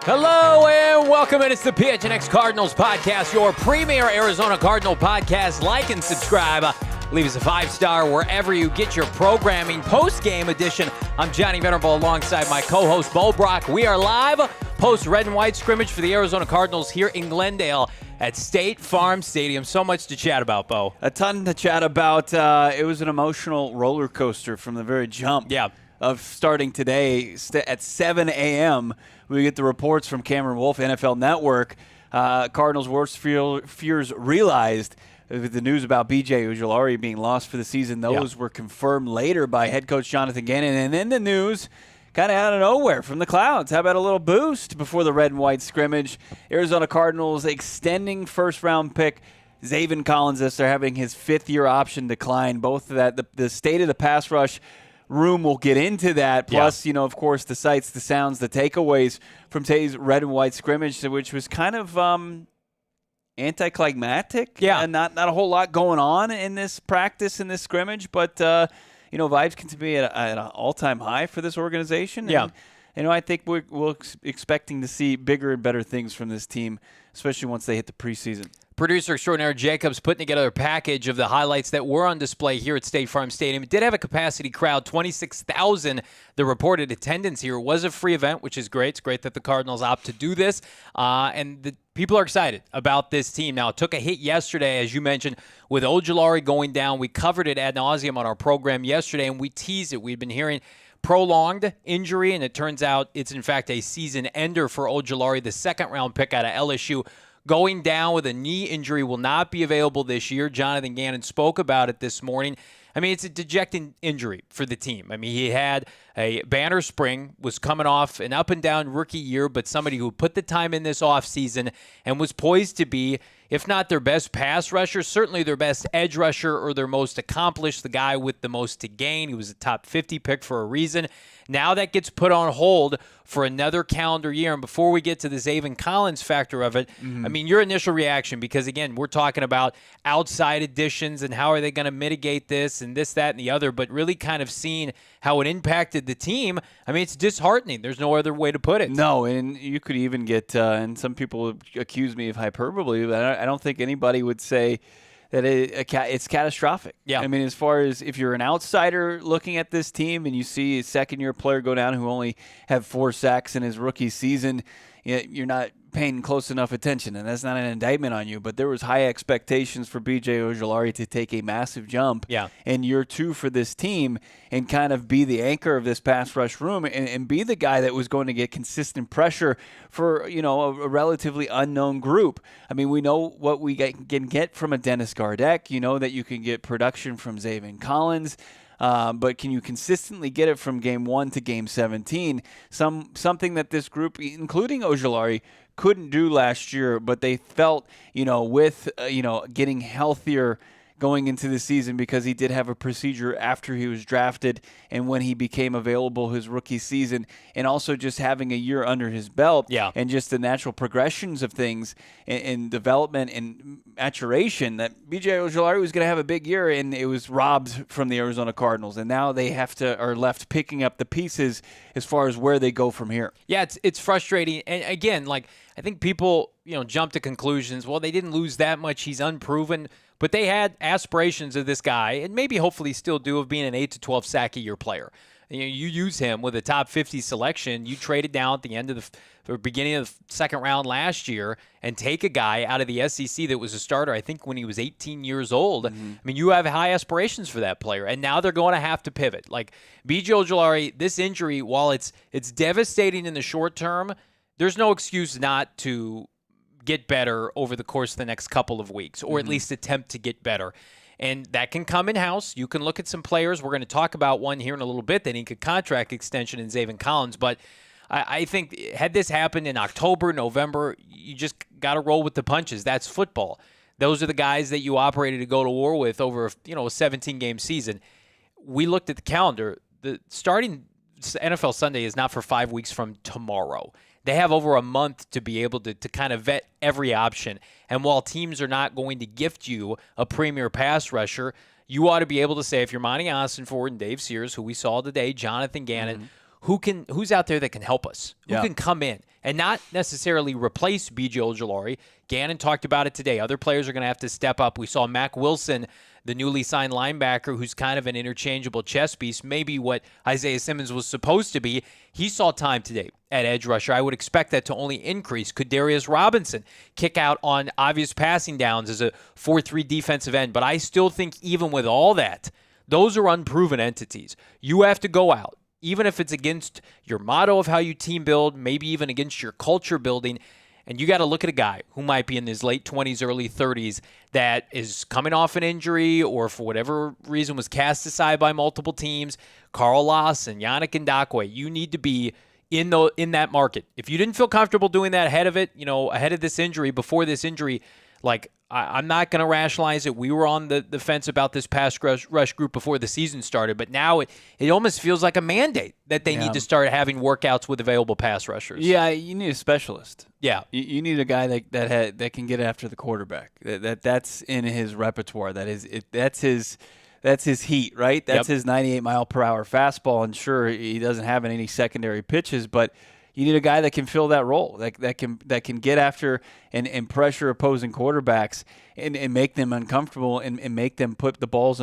Hello and welcome in. It's the PHNX Cardinals podcast, your premier Arizona Cardinal podcast. Like and subscribe. Leave us a 5-star wherever you get your programming. Post-game edition. I'm Johnny Venerable alongside my co-host, Brack. We are live post-red and white scrimmage for the Arizona Cardinals here in Glendale at State Farm Stadium. So much to chat about, Bo. A ton to chat about. It was an emotional roller coaster from the very jump. Yeah. Of starting today at 7 a.m. We get the reports from Cameron Wolf, NFL Network. Cardinals' worst fears realized with the news about BJ Ojulari being lost for the season. Those were confirmed later by head coach Jonathan Gannon. And then the news kind of out of nowhere from the clouds. How about a little boost before the red and white scrimmage? Arizona Cardinals extending first-round pick Zaven Collins as they're having his fifth-year option decline. Both of that, the state of the pass rush room, will get into that. Plus, of course, the sights, the sounds, the takeaways from today's red and white scrimmage, which was kind of anticlimactic. Yeah. Not a whole lot going on in this practice, in this scrimmage, but, vibes can be at an all-time high for this organization. Yeah. And, I think we're expecting to see bigger and better things from this team, especially once they hit the preseason. Producer extraordinaire Jacobs putting together a package of the highlights that were on display here at State Farm Stadium. It did have a capacity crowd, 26,000. The reported attendance here was a free event, which is great. It's great that the Cardinals opt to do this. And the people are excited about this team. Now, it took a hit yesterday, as you mentioned, with Ojulari going down. We covered it ad nauseum on our program yesterday, and we teased it. We've been hearing prolonged injury, and it turns out it's, in fact, a season ender for Ojulari, the second-round pick out of LSU. Going down with a knee injury, will not be available this year. Jonathan Gannon spoke about it this morning. I mean, it's a dejecting injury for the team. I mean, he had a banner spring, was coming off an up-and-down rookie year, but somebody who put the time in this offseason and was poised to be, if not their best pass rusher, certainly their best edge rusher or their most accomplished, the guy with the most to gain. He was a top 50 pick for a reason. Now that gets put on hold for another calendar year. And before we get to the Zaven Collins factor of it, I mean, your initial reaction, because, again, we're talking about outside additions and how are they going to mitigate this and this, that, and the other, but really kind of seeing how it impacted the team. I mean, it's disheartening. There's no other way to put it. No, and you could even get, and some people accuse me of hyperbole, but I don't think anybody would say that it's catastrophic. Yeah. I mean, as far as if you're an outsider looking at this team and you see a second-year player go down who only had 4 sacks in his rookie season, you're not paying close enough attention, and that's not an indictment on you, but there was high expectations for BJ Ojulari to take a massive jump in year 2 for this team and kind of be the anchor of this pass rush room and be the guy that was going to get consistent pressure for, a relatively unknown group. I mean, we know what we can get from a Dennis Gardeck. You know that you can get production from Zaven Collins. But can you consistently get it from game 1 to game 17? Something that this group, including Ojulari, couldn't do last year, but they felt, with, getting healthier going into the season, because he did have a procedure after he was drafted and when he became available his rookie season, and also just having a year under his belt and just the natural progressions of things in development and maturation, that BJ Ojulari was going to have a big year, and it was robbed from the Arizona Cardinals. And now they are left picking up the pieces as far as where they go from here. Yeah, it's frustrating. And again, I think people, jump to conclusions. Well, they didn't lose that much. He's unproven. But they had aspirations of this guy, and maybe hopefully still do, of being an 8 to 12 sack a year player. You use him with a top 50 selection. You traded down at the end of the beginning of the second round last year and take a guy out of the SEC that was a starter, I think, when he was 18 years old. I mean, you have high aspirations for that player, and now they're going to have to pivot. Like BJ Ojulari, this injury, while it's devastating in the short term, there's no excuse not to get better over the course of the next couple of weeks, or at least attempt to get better. And that can come in-house. You can look at some players. We're going to talk about one here in a little bit that need a contract extension in Zaven Collins. But I think had this happened in October, November, you just got to roll with the punches. That's football. Those are the guys that you operated to go to war with over a 17-game season. We looked at the calendar. The starting NFL Sunday is not for 5 weeks from tomorrow. They have over a month to be able to kind of vet every option. And while teams are not going to gift you a premier pass rusher, you ought to be able to say, if you're Monti Ossenfort and Dave Sears, who we saw today, Jonathan Gannon, who's out there that can help us, who can come in and not necessarily replace BJ Ojulari. Gannon talked about it today. Other players are going to have to step up. We saw Mack Wilson, the newly signed linebacker, who's kind of an interchangeable chess piece, maybe what Isaiah Simmons was supposed to be. He saw time today at edge rusher. I would expect that to only increase. Could Darius Robinson kick out on obvious passing downs as a 4-3 defensive end? But I still think even with all that, those are unproven entities. You have to go out, even if it's against your motto of how you team build, maybe even against your culture building, and you got to look at a guy who might be in his late 20s, early 30s that is coming off an injury or for whatever reason was cast aside by multiple teams. Carl Lawson, Yannick Ngakoue, you need to be in that market. If you didn't feel comfortable doing that ahead of it, ahead of this injury, before this injury, like I'm not going to rationalize it. We were on the fence about this pass rush group before the season started, but now it almost feels like a mandate that they need to start having workouts with available pass rushers. Yeah, you need a specialist. Yeah, you need a guy that can get after the quarterback. That's in his repertoire. That's his heat, right? That's his 98-mile-per-hour fastball. And sure, he doesn't have any secondary pitches, but you need a guy that can fill that role, that can get after and pressure opposing quarterbacks and make them uncomfortable and make them put the ball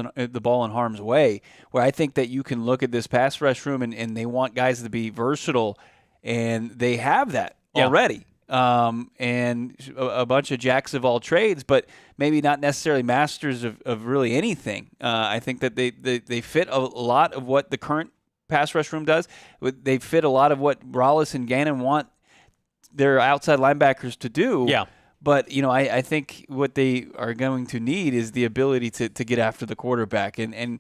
in harm's way. Where I think that you can look at this pass rush room and they want guys to be versatile, and they have that already. And a bunch of jacks of all trades, but maybe not necessarily masters of really anything. I think that they fit a lot of what the current pass rush room does. They fit a lot of what Rallis and Gannon want their outside linebackers to do. Yeah. But, I think what they are going to need is the ability to get after the quarterback. And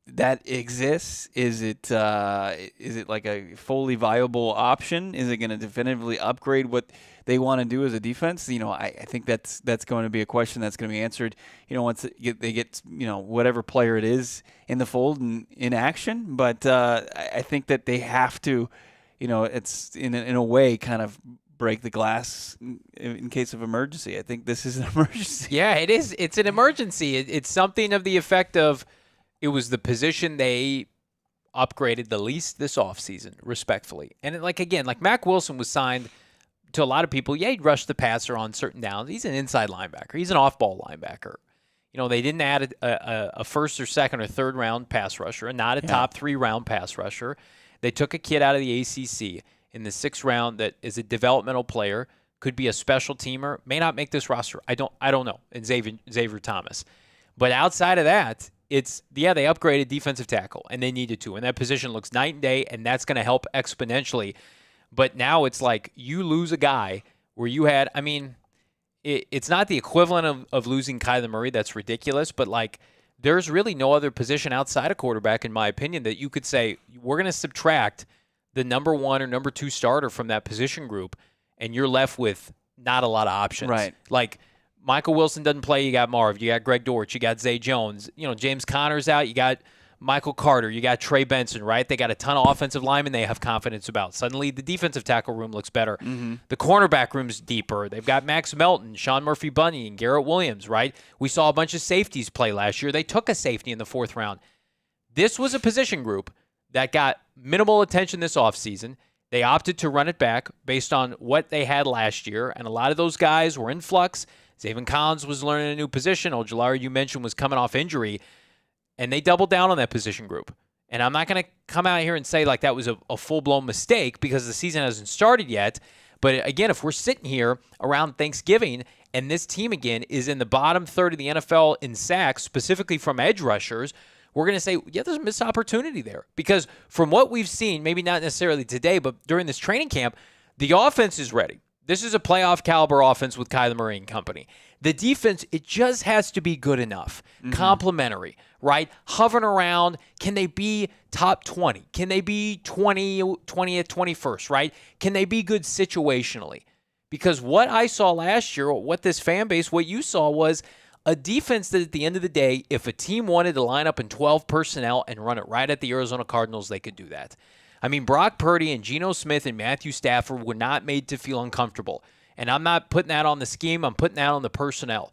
that exists. Is it like a fully viable option? Is it going to definitively upgrade what they want to do as a defense? I think that's going to be a question that's going to be answered, once they get whatever player it is in the fold and in action. But I think that they have to, it's in a way kind of break the glass in case of emergency. I think this is an emergency. Yeah, it is. It's an emergency. It's something of the effect of, it was the position they upgraded the least this offseason, respectfully. And like Mack Wilson was signed to a lot of people. Yeah, he'd rush the passer on certain downs. He's an inside linebacker. He's an off-ball linebacker. They didn't add a first or second or third round pass rusher and not a top 3 round pass rusher. They took a kid out of the ACC in the 6th round that is a developmental player, could be a special teamer, may not make this roster. I don't know. And Xavier Thomas. But outside of that, they upgraded defensive tackle, and they needed to. And that position looks night and day, and that's going to help exponentially. But now it's like you lose a guy where you had, it's not the equivalent of losing Kyler Murray. That's ridiculous. But, there's really no other position outside of quarterback, in my opinion, that you could say, we're going to subtract the number 1 or number 2 starter from that position group, and you're left with not a lot of options. Right. Michael Wilson doesn't play, you got Marv, you got Greg Dortch, you got Zay Jones, James Conner's out, you got Michael Carter, you got Trey Benson, right? They got a ton of offensive linemen they have confidence about. Suddenly the defensive tackle room looks better. Mm-hmm. The cornerback room's deeper. They've got Max Melton, Sean Murphy-Bunny, and Garrett Williams, right? We saw a bunch of safeties play last year. They took a safety in the 4th round. This was a position group that got minimal attention this offseason. They opted to run it back based on what they had last year, and a lot of those guys were in flux. Zaven Collins was learning a new position. Ojulari, you mentioned, was coming off injury, and they doubled down on that position group. And I'm not going to come out here and say that was a full-blown mistake because the season hasn't started yet. But again, if we're sitting here around Thanksgiving and this team again is in the bottom third of the NFL in sacks, specifically from edge rushers, we're going to say, yeah, there's a missed opportunity there. Because from what we've seen, maybe not necessarily today, but during this training camp, the offense is ready. This is a playoff caliber offense with Kyler Murray and company. The defense, it just has to be good enough, complementary, right? Hovering around, can they be top 20? Can they be 20th, 21st, right? Can they be good situationally? Because what I saw last year, what this fan base, what you saw was a defense that at the end of the day, if a team wanted to line up in 12 personnel and run it right at the Arizona Cardinals, they could do that. I mean, Brock Purdy and Geno Smith and Matthew Stafford were not made to feel uncomfortable. And I'm not putting that on the scheme. I'm putting that on the personnel.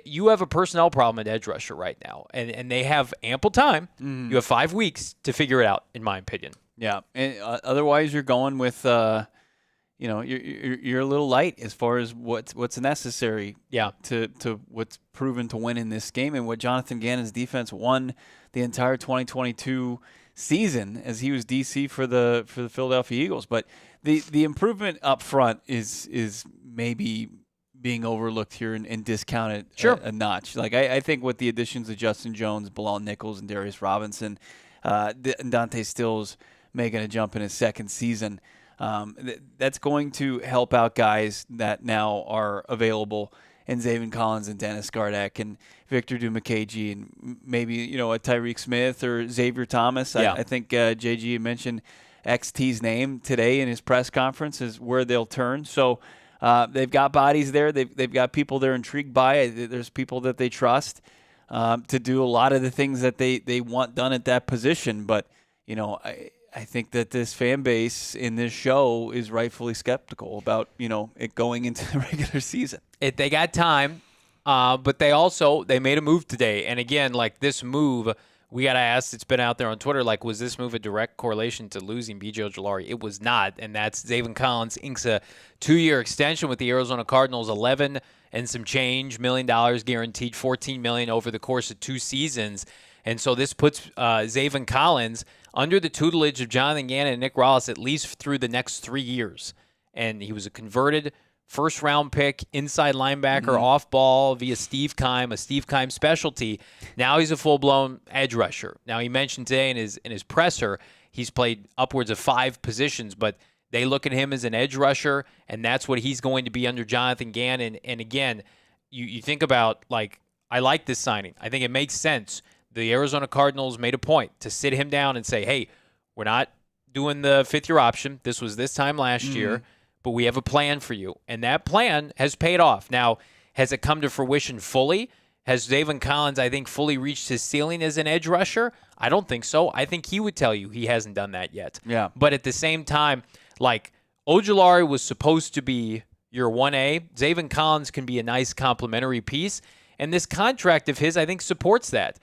You have a personnel problem at edge rusher right now, and they have ample time. You have 5 weeks to figure it out, in my opinion. Yeah, and otherwise you're going with, you're a little light as far as what's necessary. Yeah. To what's proven to win in this game, and what Jonathan Gannon's defense won the entire 2022 season as he was DC for the Philadelphia Eagles. But the improvement up front is maybe being overlooked here and discounted a notch. Like I think with the additions of Justin Jones, Bilal Nichols, and Darius Robinson, Dante Stills making a jump in his second season, that's going to help out guys that now are available in Zaven Collins and Dennis Gardeck and Victor Dumakagi and maybe, a Tyreek Smith or Xavier Thomas. Yeah. I think JG mentioned XT's name today in his press conference is where they'll turn. So they've got bodies there. They've got people they're intrigued by. There's people that they trust to do a lot of the things that they want done at that position. But, I think that this fan base in this show is rightfully skeptical about, it going into the regular season. They got time, but they made a move today. And again, like this move, we got to ask, it's been out there on Twitter, like, was this move a direct correlation to losing BJ Ojulari? It was not, and that's Zaven Collins inks a 2-year extension with the Arizona Cardinals, $11 and some change million guaranteed, $14 million over the course of 2 seasons. And so this puts Zaven Collins under the tutelage of Jonathan Gannon and Nick Rollis at least through the next 3 years. And he was a converted first-round pick, inside linebacker, off ball via Steve Keim, a Steve Keim specialty. Now he's a full-blown edge rusher. Now he mentioned today in his presser he's played upwards of 5 positions, but they look at him as an edge rusher, and that's what he's going to be under Jonathan Gannon. And again, you think about, like, I like this signing. I think it makes sense. The Arizona Cardinals made a point to sit him down and say, hey, we're not doing the 5th-year option. This was this time last year, but we have a plan for you. And that plan has paid off. Now, has it come to fruition fully? Has Zaven Collins, I think, fully reached his ceiling as an edge rusher? I don't think so. I think he would tell you he hasn't done that yet. Yeah. But at the same time, like, Ojulari was supposed to be your 1A. Zaven Collins can be a nice complementary piece. And this contract of his, I think, supports that.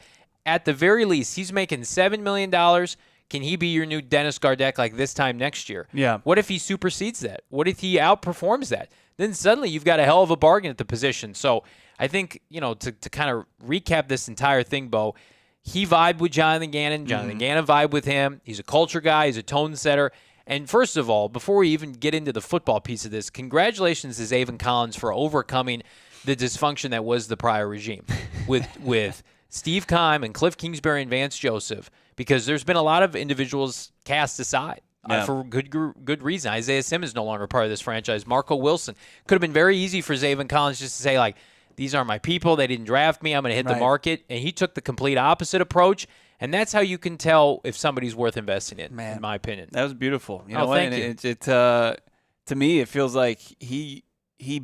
At the very least, he's making $7 million. Can he be your new Dennis Gardeck like this time next year? Yeah. What if he supersedes that? What if he outperforms that? Then suddenly you've got a hell of a bargain at the position. So I think, to kind of recap this entire thing, Bo, he vibed with Jonathan Gannon. Jonathan Gannon vibed with him. He's a culture guy. He's a tone setter. And first of all, before we even get into the football piece of this, congratulations to Zaven Collins for overcoming the dysfunction that was the prior regime with Steve Keim and Cliff Kingsbury and Vance Joseph, because there's been a lot of individuals cast aside for good reason. Isaiah Simmons no longer part of this franchise. Marco Wilson. Could have been very easy for Zaven Collins just to say, like, these aren't my people. They didn't draft me. I'm going to hit the market. And he took the complete opposite approach. And that's how you can tell if somebody's worth investing in my opinion. That was beautiful. Thank you. To me, it feels like he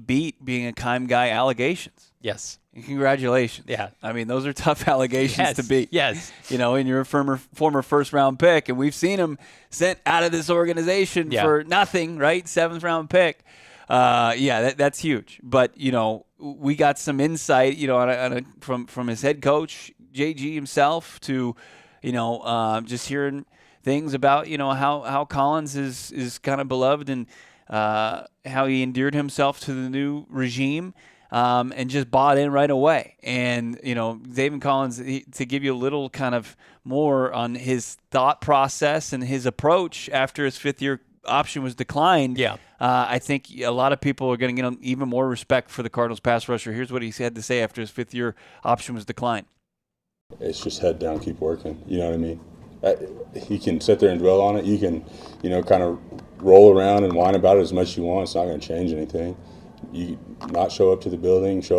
beat being a Keim guy allegations. Yes. Congratulations. Yeah. I mean, those are tough allegations to beat. Yes. And you're a former first-round pick, and we've seen him sent out of this organization for nothing, right? 7th-round pick. That's huge. But, we got some insight, from his head coach, JG himself, to, just hearing things about, how Collins is kind of beloved and how he endeared himself to the new regime. And just bought in right away. And, Zaven Collins, to give you a little kind of more on his thought process and his approach after his 5th-year option was declined, I think a lot of people are going to get even more respect for the Cardinals pass rusher. Here's what he had to say after his 5th-year option was declined. It's just head down, keep working. You know what I mean? You can sit there and dwell on it. You can, kind of roll around and whine about it as much as you want. It's not going to change anything. You not show up to the building, it's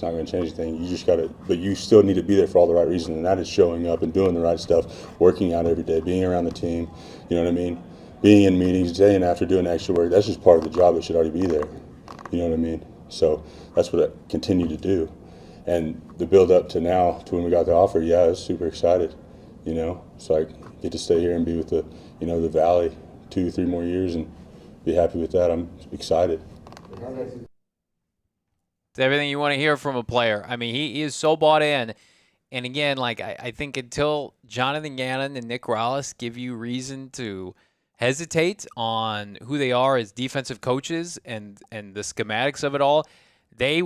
not going to change anything. You just got to, but you still need to be there for all the right reasons, and that is showing up and doing the right stuff, working out every day, being around the team, you know what I mean? Being in meetings, day and after, doing extra work. That's just part of the job that should already be there, you know what I mean? So that's what I continue to do. And the build up to now, to when we got the offer, I was super excited, So I get to stay here and be with the, the Valley 2-3 more years and be happy with that. I'm excited. It's everything you want to hear from a player. I mean, he is so bought in. And again, I think until Jonathan Gannon and Nick Rallis give you reason to hesitate on who they are as defensive coaches and the schematics of it all, they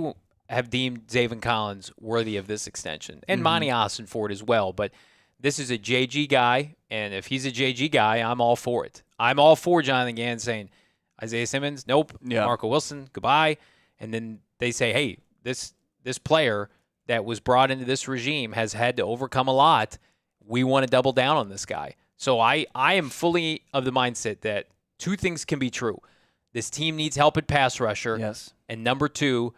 have deemed Zaven Collins worthy of this extension. And Monti Ossenfort as well. But this is a JG guy, and if he's a JG guy, I'm all for it. I'm all for Jonathan Gannon saying, Isaiah Simmons, nope. Yeah. Marco Wilson, goodbye. And then they say, hey, this player that was brought into this regime has had to overcome a lot. We want to double down on this guy. So I am fully of the mindset that two things can be true. This team needs help at pass rusher. Yes. And number two,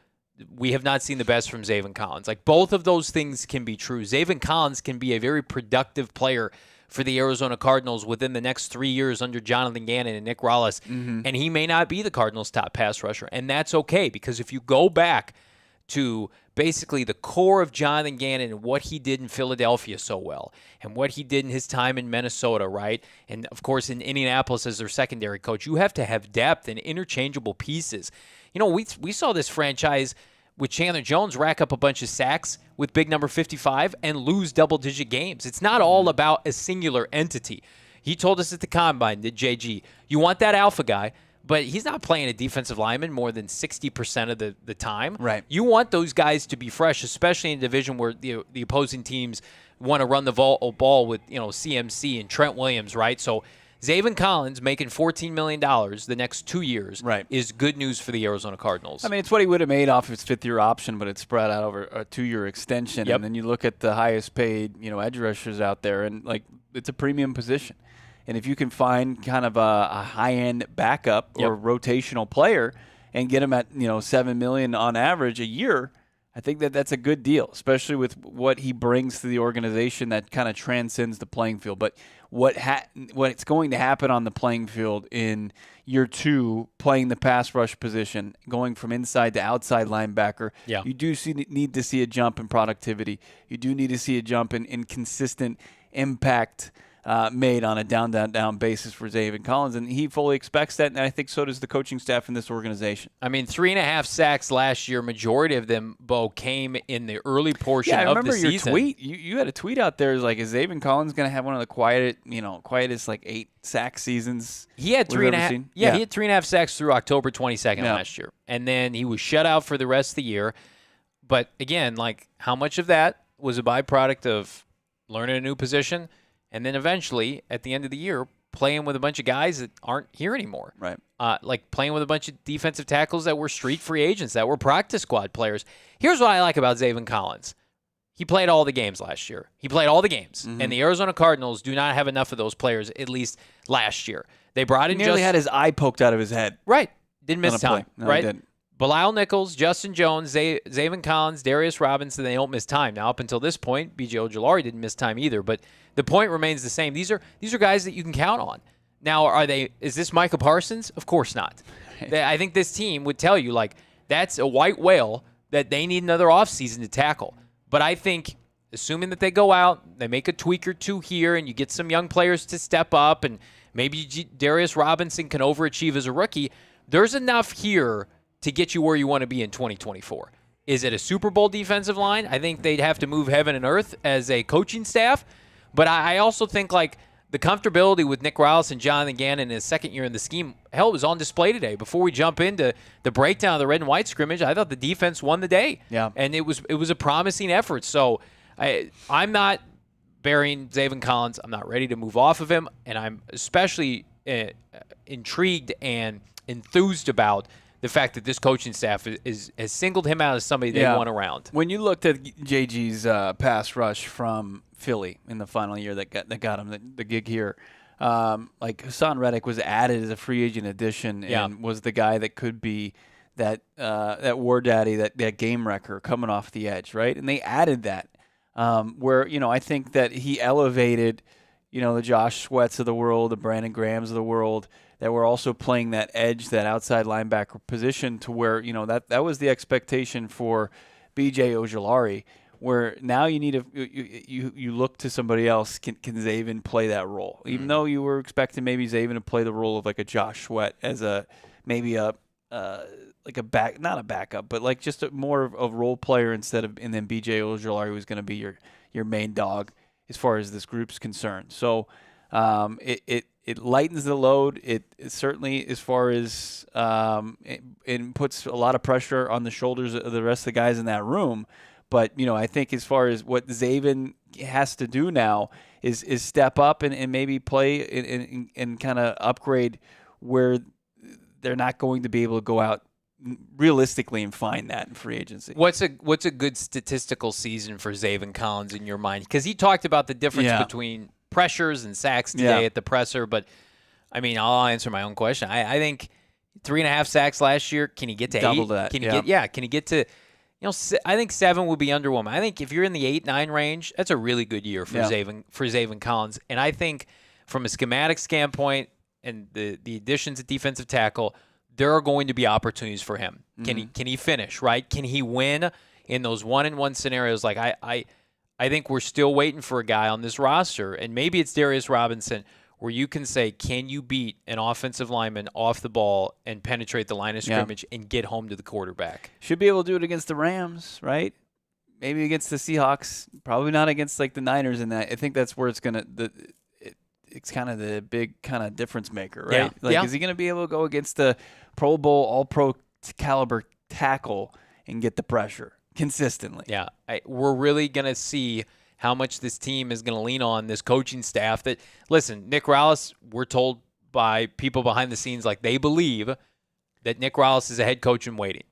we have not seen the best from Zaven Collins. Both of those things can be true. Zaven Collins can be a very productive player for the Arizona Cardinals within the next 3 years under Jonathan Gannon and Nick Rallis, and he may not be the Cardinals' top pass rusher, and that's okay, because if you go back to basically the core of Jonathan Gannon and what he did in Philadelphia so well, and what he did in his time in Minnesota, right, and of course in Indianapolis as their secondary coach, you have to have depth and interchangeable pieces. We saw this franchise with Chandler Jones rack up a bunch of sacks with big number 55 and lose double-digit games. It's not all about a singular entity. He told us at the Combine, did JG, you want that alpha guy, but he's not playing a defensive lineman more than 60% of the time. Right. You want those guys to be fresh, especially in a division where the opposing teams want to run the ball with CMC and Trent Williams, right? So Zaven Collins making $14 million the next 2 years is good news for the Arizona Cardinals. I mean, it's what he would have made off his fifth-year option, but it's spread out over a 2-year extension. Yep. And then you look at the highest-paid, edge rushers out there, and it's a premium position. And if you can find kind of a high-end backup or rotational player and get him at $7 million on average a year, I think that's a good deal, especially with what he brings to the organization that kind of transcends the playing field. But what's going to happen on the playing field in year 2, playing the pass rush position, going from inside to outside linebacker, you do need to see a jump in productivity. You do need to see a jump in consistent impact made on a down basis for Zaven Collins, and he fully expects that, and I think so does the coaching staff in this organization. I mean, 3.5 sacks last year. Majority of them, Bo, came in the early portion of the season. I remember your tweet. You had a tweet out there. Is Zaven Collins going to have one of the quietest 8 sack seasons? He had 3.5. He had 3.5 sacks through October 22nd last year, and then he was shut out for the rest of the year. But again, how much of that was a byproduct of learning a new position? And then eventually, at the end of the year, playing with a bunch of guys that aren't here anymore. Right. Playing with a bunch of defensive tackles that were street free agents, that were practice squad players. Here's what I like about Zaven Collins. He played all the games last year. He played all the games. And the Arizona Cardinals do not have enough of those players, at least last year. They brought in nearly had his eye poked out of his head. Right. Didn't miss time. No, right. He didn't. Bilal Nichols, Justin Jones, Zaven Collins, Darius Robinson, they don't miss time. Now, up until this point, BJ Ojulari didn't miss time either, but the point remains the same. These are guys that you can count on. Now, is this Micah Parsons? Of course not. I think this team would tell you, that's a white whale that they need another offseason to tackle. But I think, assuming that they go out, they make a tweak or two here, and you get some young players to step up, and maybe Darius Robinson can overachieve as a rookie, there's enough here to get you where you want to be in 2024. Is it a Super Bowl defensive line? I think they'd have to move heaven and earth as a coaching staff. But I also think the comfortability with Nick Rallis and Jonathan Gannon in his second year in the scheme, hell, it was on display today. Before we jump into the breakdown of the red and white scrimmage, I thought the defense won the day. Yeah. And it was a promising effort. So I'm not burying Zaven Collins. I'm not ready to move off of him. And I'm especially intrigued and enthused about the fact that this coaching staff has singled him out as somebody they want around. When you looked at JG's pass rush from Philly in the final year that got him the gig here, like Hassan Reddick was added as a free agent addition and was the guy that could be that war daddy, that game wrecker coming off the edge, right? And they added that where, I think that he elevated, the Josh Sweats of the world, the Brandon Grahams of the world, that were also playing that edge, that outside linebacker position to where, that was the expectation for BJ Ojulari, where now you need you look to somebody else. Can Zaven play that role? Even though you were expecting maybe Zaven to play the role of like a Josh Sweat as maybe like a back, not a backup, but like just more of a role player and then BJ Ojulari was going to be your main dog as far as this group's concerned. So it lightens the load. It certainly, as far as it puts a lot of pressure on the shoulders of the rest of the guys in that room. But I think as far as what Zaven has to do now is step up and maybe play and kind of upgrade where they're not going to be able to go out realistically and find that in free agency. What's a good statistical season for Zaven Collins in your mind? Because he talked about the difference between pressures and sacks today at the presser, but I mean, I'll answer my own question. I think 3.5 sacks last year. Can he get to double 8? That? Can he get? Can he get to? I think 7 would be underwhelming. I think if you're in the 8-9 range, that's a really good year for Zaven Collins. And I think from a schematic standpoint and the additions at defensive tackle, there are going to be opportunities for him. Can he finish, right? Can he win in those 1-and-1 scenarios? Like I think we're still waiting for a guy on this roster, and maybe it's Darius Robinson, where you can say, can you beat an offensive lineman off the ball and penetrate the line of scrimmage and get home to the quarterback? Should be able to do it against the Rams, right? Maybe against the Seahawks. Probably not against like the Niners in that. I think that's where it's it's kind of the big kind of difference maker, right? Is he going to be able to go against the Pro Bowl, All-Pro caliber tackle and get the pressure consistently? Yeah, we're really going to see how much this team is going to lean on this coaching staff. That, listen, Nick Rallis, we're told by people behind the scenes, like they believe that Nick Rallis is a head coach in waiting.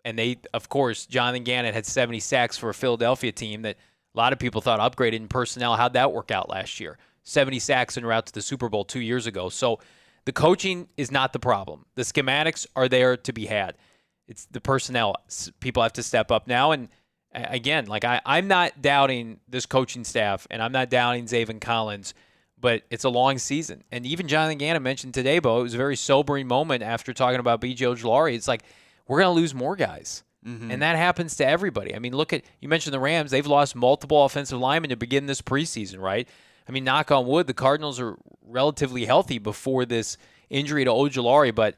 And they, of course, Jonathan Gannon had 70 sacks for a Philadelphia team that a lot of people thought upgraded in personnel. How'd that work out last year? 70 sacks en route to the Super Bowl 2 years ago. So the coaching is not the problem. The schematics are there to be had. It's the personnel. People have to step up now. And again, like I'm not doubting this coaching staff, and I'm not doubting Zaven Collins, but it's a long season. And even Jonathan Gannon mentioned today, Bo, it was a very sobering moment after talking about BJ Ojulari. It's like, we're going to lose more guys. And that happens to everybody. I mean, you mentioned the Rams. They've lost multiple offensive linemen to begin this preseason, right? I mean, knock on wood, the Cardinals are relatively healthy before this injury to Ojulari, but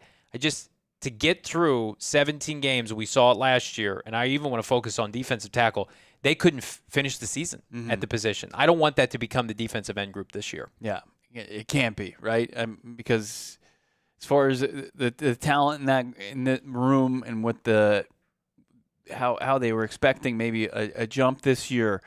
to get through 17 games, we saw it last year, and I even want to focus on defensive tackle, they couldn't finish the season at the position. I don't want that to become the defensive end group this year. Yeah, it can't be, right? Because as far as the talent in the room and what how they were expecting maybe a jump this year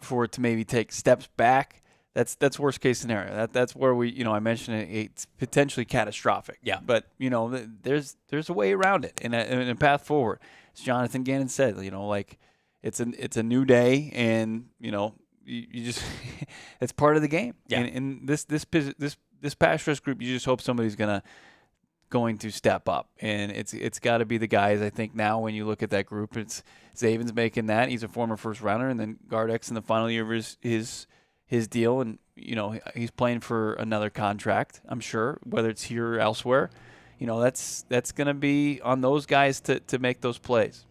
for it to maybe take steps back, that's worst case scenario. That's where I mentioned it's potentially catastrophic. Yeah. But there's a way around it and a path forward. As Jonathan Gannon said, like it's a new day, and you just it's part of the game. Yeah. And this pass rush group, you just hope somebody's going to step up, and it's got to be the guys. I think now when you look at that group, it's Zaven's making that. He's a former first rounder, and then Gardeck's in the final year of his deal, and he's playing for another contract, I'm sure, whether it's here or elsewhere. That's going to be on those guys to make those plays.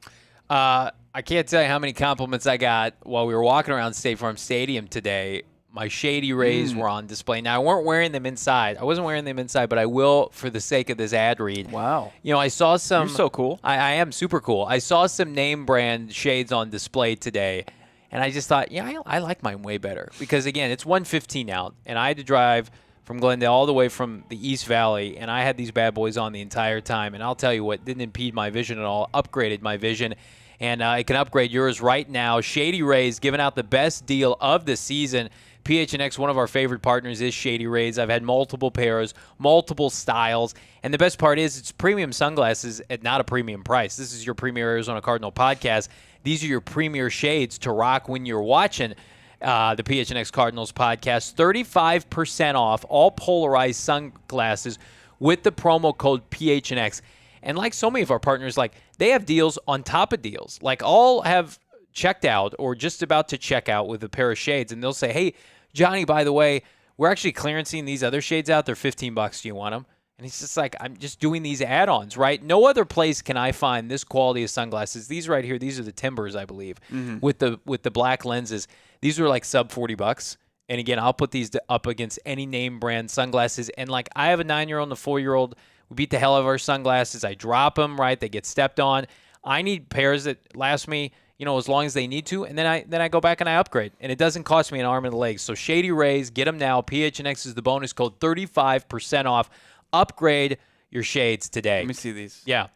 I can't tell you how many compliments I got while we were walking around State Farm Stadium today. My Shady Rays were on display. Now, I wasn't wearing them inside, but I will for the sake of this ad read. Wow. I saw some. You're so cool. I am super cool. I saw some name brand shades on display today, and I just thought, I like mine way better. Because, again, it's 1:15 out, and I had to drive from Glendale all the way from the East Valley, and I had these bad boys on the entire time. And I'll tell you what, didn't impede my vision at all, upgraded my vision. and it can upgrade yours right now. Shady Rays giving out the best deal of the season. PHNX, one of our favorite partners, is Shady Rays. I've had multiple pairs, multiple styles, and the best part is it's premium sunglasses at not a premium price. This is your premier Arizona Cardinal podcast. These are your premier shades to rock when you're watching the PHNX Cardinals podcast. 35% off all polarized sunglasses with the promo code PHNX. And like so many of our partners, like they have deals on top of deals. Like all have checked out or just about to check out with a pair of shades, and they'll say, hey, Johnny, by the way, we're actually clearancing these other shades out. They're $15. Do you want them? And he's just like, I'm just doing these add-ons, right? No other place can I find this quality of sunglasses. These right here, these are the Timbers, I believe, with the black lenses. These are like sub $40. And again, I'll put these up against any name brand sunglasses. And like I have a 9-year-old and a 4-year-old. We beat the hell out of our sunglasses. I drop them, right? They get stepped on. I need pairs that last me, as long as they need to, and then I go back and I upgrade, and it doesn't cost me an arm and a leg. So Shady Rays, get them now. PHNX is the bonus code, 35% off. Upgrade your shades today. Let me see these. Yeah.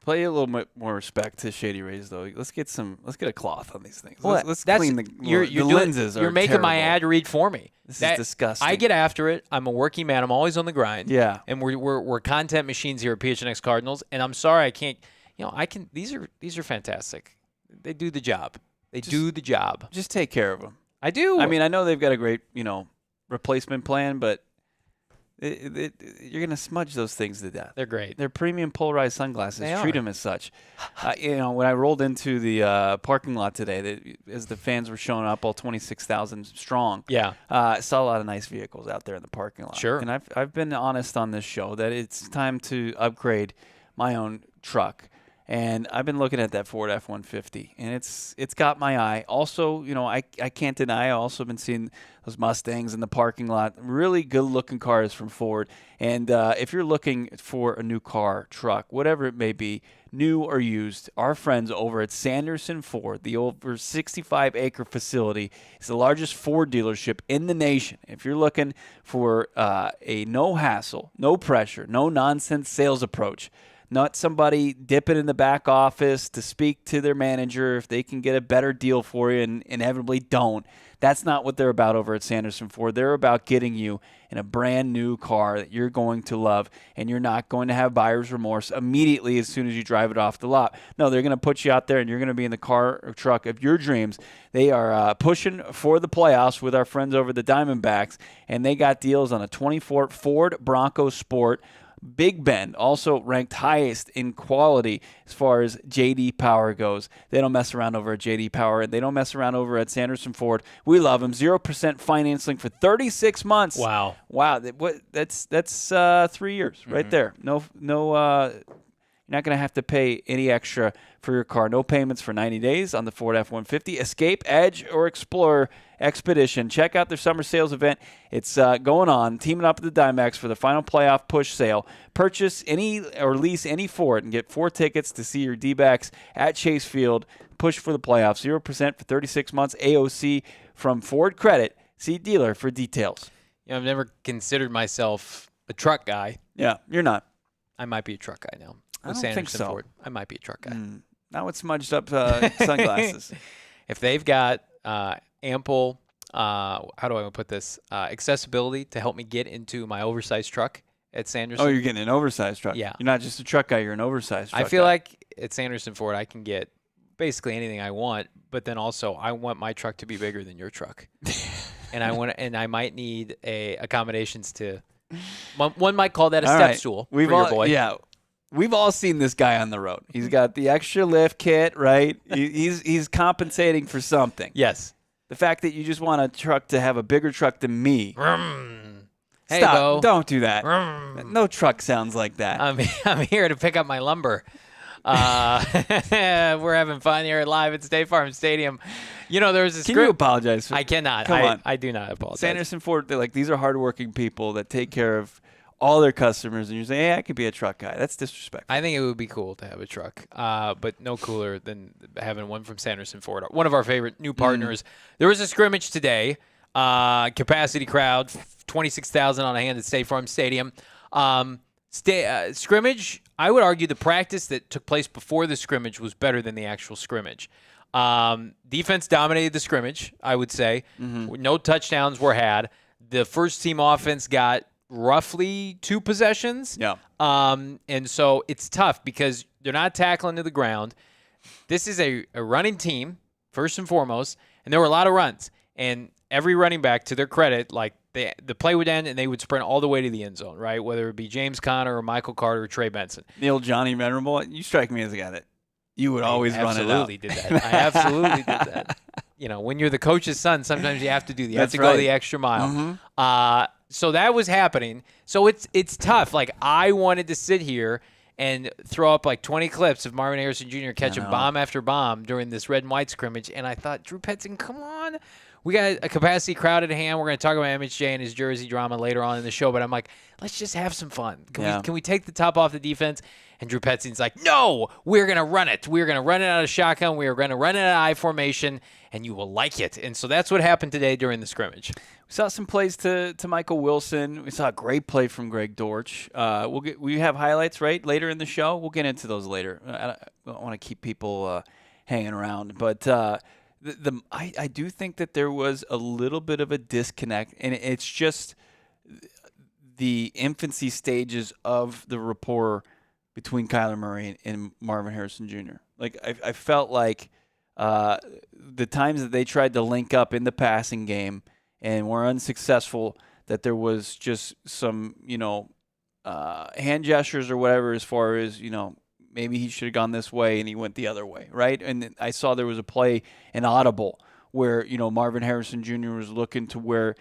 Play a little bit more respect to Shady Rays, though. Let's get a cloth on these things. Well, let's clean the lenses. You're making my ad read for me. This is disgusting. I get after it. I'm a working man. I'm always on the grind. Yeah. And we're content machines here at PHNX Cardinals. And I'm sorry I can't. These are fantastic. They do the job. They do the job. Just take care of them. I do. I mean, I know they've got a great, replacement plan, but you're going to smudge those things to death. They're great. They're premium polarized sunglasses. They Treat are. them as such. When I rolled into the parking lot today, as the fans were showing up, all 26,000 strong, I saw a lot of nice vehicles out there in the parking lot. Sure. And I've been honest on this show that it's time to upgrade my own truck. And I've been looking at that Ford F-150, and it's got my eye. Also, I can't deny I also been seeing those Mustangs in the parking lot. Really good-looking cars from Ford. And if you're looking for a new car, truck, whatever it may be, new or used, our friends over at Sanderson Ford, the over 65-acre facility, is the largest Ford dealership in the nation. If you're looking for a no-hassle, no-pressure, no-nonsense sales approach, not somebody dipping in the back office to speak to their manager if they can get a better deal for you and inevitably don't. That's not what they're about over at Sanderson Ford. They're about getting you in a brand new car that you're going to love, and you're not going to have buyer's remorse immediately as soon as you drive it off the lot. No, they're going to put you out there, and you're going to be in the car or truck of your dreams. They are pushing for the playoffs with our friends over the Diamondbacks, and they got deals on a 24 Ford Bronco Sport. Big Bend also ranked highest in quality as far as J.D. Power goes. They don't mess around over at J.D. Power, and they don't mess around over at Sanderson Ford. We love them. 0% financing for 36 months. Wow. That's 3 years right there. No. You're not going to have to pay any extra for your car. No payments for 90 days on the Ford F-150, Escape, Edge, or Explorer Expedition. Check out their summer sales event. It's going on, teaming up with the Diamondbacks for the final playoff push sale. Purchase any or lease any Ford and get 4 tickets to see your D-backs at Chase Field. Push for the playoffs. 0% for 36 months. AOC from Ford Credit. See dealer for details. I've never considered myself a truck guy. Yeah, you're not. I might be a truck guy now. I don't think so. Ford. I might be a truck guy. Not with smudged up sunglasses. If they've got ample, how do I put this, accessibility to help me get into my oversized truck at Sanderson. Oh, you're getting an oversized truck. Yeah. You're not just a truck guy. You're an oversized truck I feel guy. like at Sanderson Ford I can get basically anything I want, but then also I want my truck to be bigger than your truck. and I might need accommodations to, one might call that a step stool for your boy. Yeah. We've all seen this guy on the road. He's got the extra lift kit, right? He's compensating for something. Yes. The fact that you just want a truck to have a bigger truck than me. Hey, Stop. Bo. Don't do that. No truck sounds like that. I'm here to pick up my lumber. We're having fun here live at State Farm Stadium. There's this Can you apologize? I cannot. Come on. I do not apologize. Sanderson Ford, these are hardworking people that take care of all their customers, and you're saying, hey, I could be a truck guy. That's disrespectful. I think it would be cool to have a truck, but no cooler than having one from Sanderson Ford, one of our favorite new partners. There was a scrimmage today, capacity crowd, 26,000 on hand at State Farm Stadium. Scrimmage, I would argue the practice that took place before the scrimmage was better than the actual scrimmage. Defense dominated the scrimmage, I would say. No touchdowns were had. The first team offense got roughly 2 possessions. Yeah. And so it's tough because they're not tackling to the ground. This is a running team, first and foremost, and there were a lot of runs. And every running back, to their credit, like the play would end and they would sprint all the way to the end zone, right? Whether it be James Conner or Michael Carter or Trey Benson. The old Johnny Venerable, you strike me as a guy that you would always run it out. I absolutely did that. You know, when you're the coach's son, sometimes you have to do the. You have to right. go the extra mile. So that was happening. So it's tough. Like, I wanted to sit here and throw up like 20 clips of Marvin Harrison Jr. catching bomb after bomb during this red and white scrimmage, and I thought, Drew Petzing, come on. We got a capacity crowd at hand. We're going to talk about MHJ and his jersey drama later on in the show, but I'm like, let's just have some fun. Can we take the top off the defense? And Drew Petzing's like, no, we're going to run it. We're going to run it out of shotgun. We're going to run it out of I formation, and you will like it. And so that's what happened today during the scrimmage. We saw some plays to Michael Wilson. We saw a great play from Greg Dortch. We have highlights later in the show. We'll get into those later. I don't want to keep people hanging around, but I do think that there was a little bit of a disconnect, and it's just the infancy stages of the rapport between Kyler Murray and Marvin Harrison Jr. Like, I felt like the times that they tried to link up in the passing game and were unsuccessful, that there was just some, hand gestures or whatever, as far as, maybe he should have gone this way and he went the other way, right? And I saw there was a play, an audible, where, Marvin Harrison Jr. was looking to where,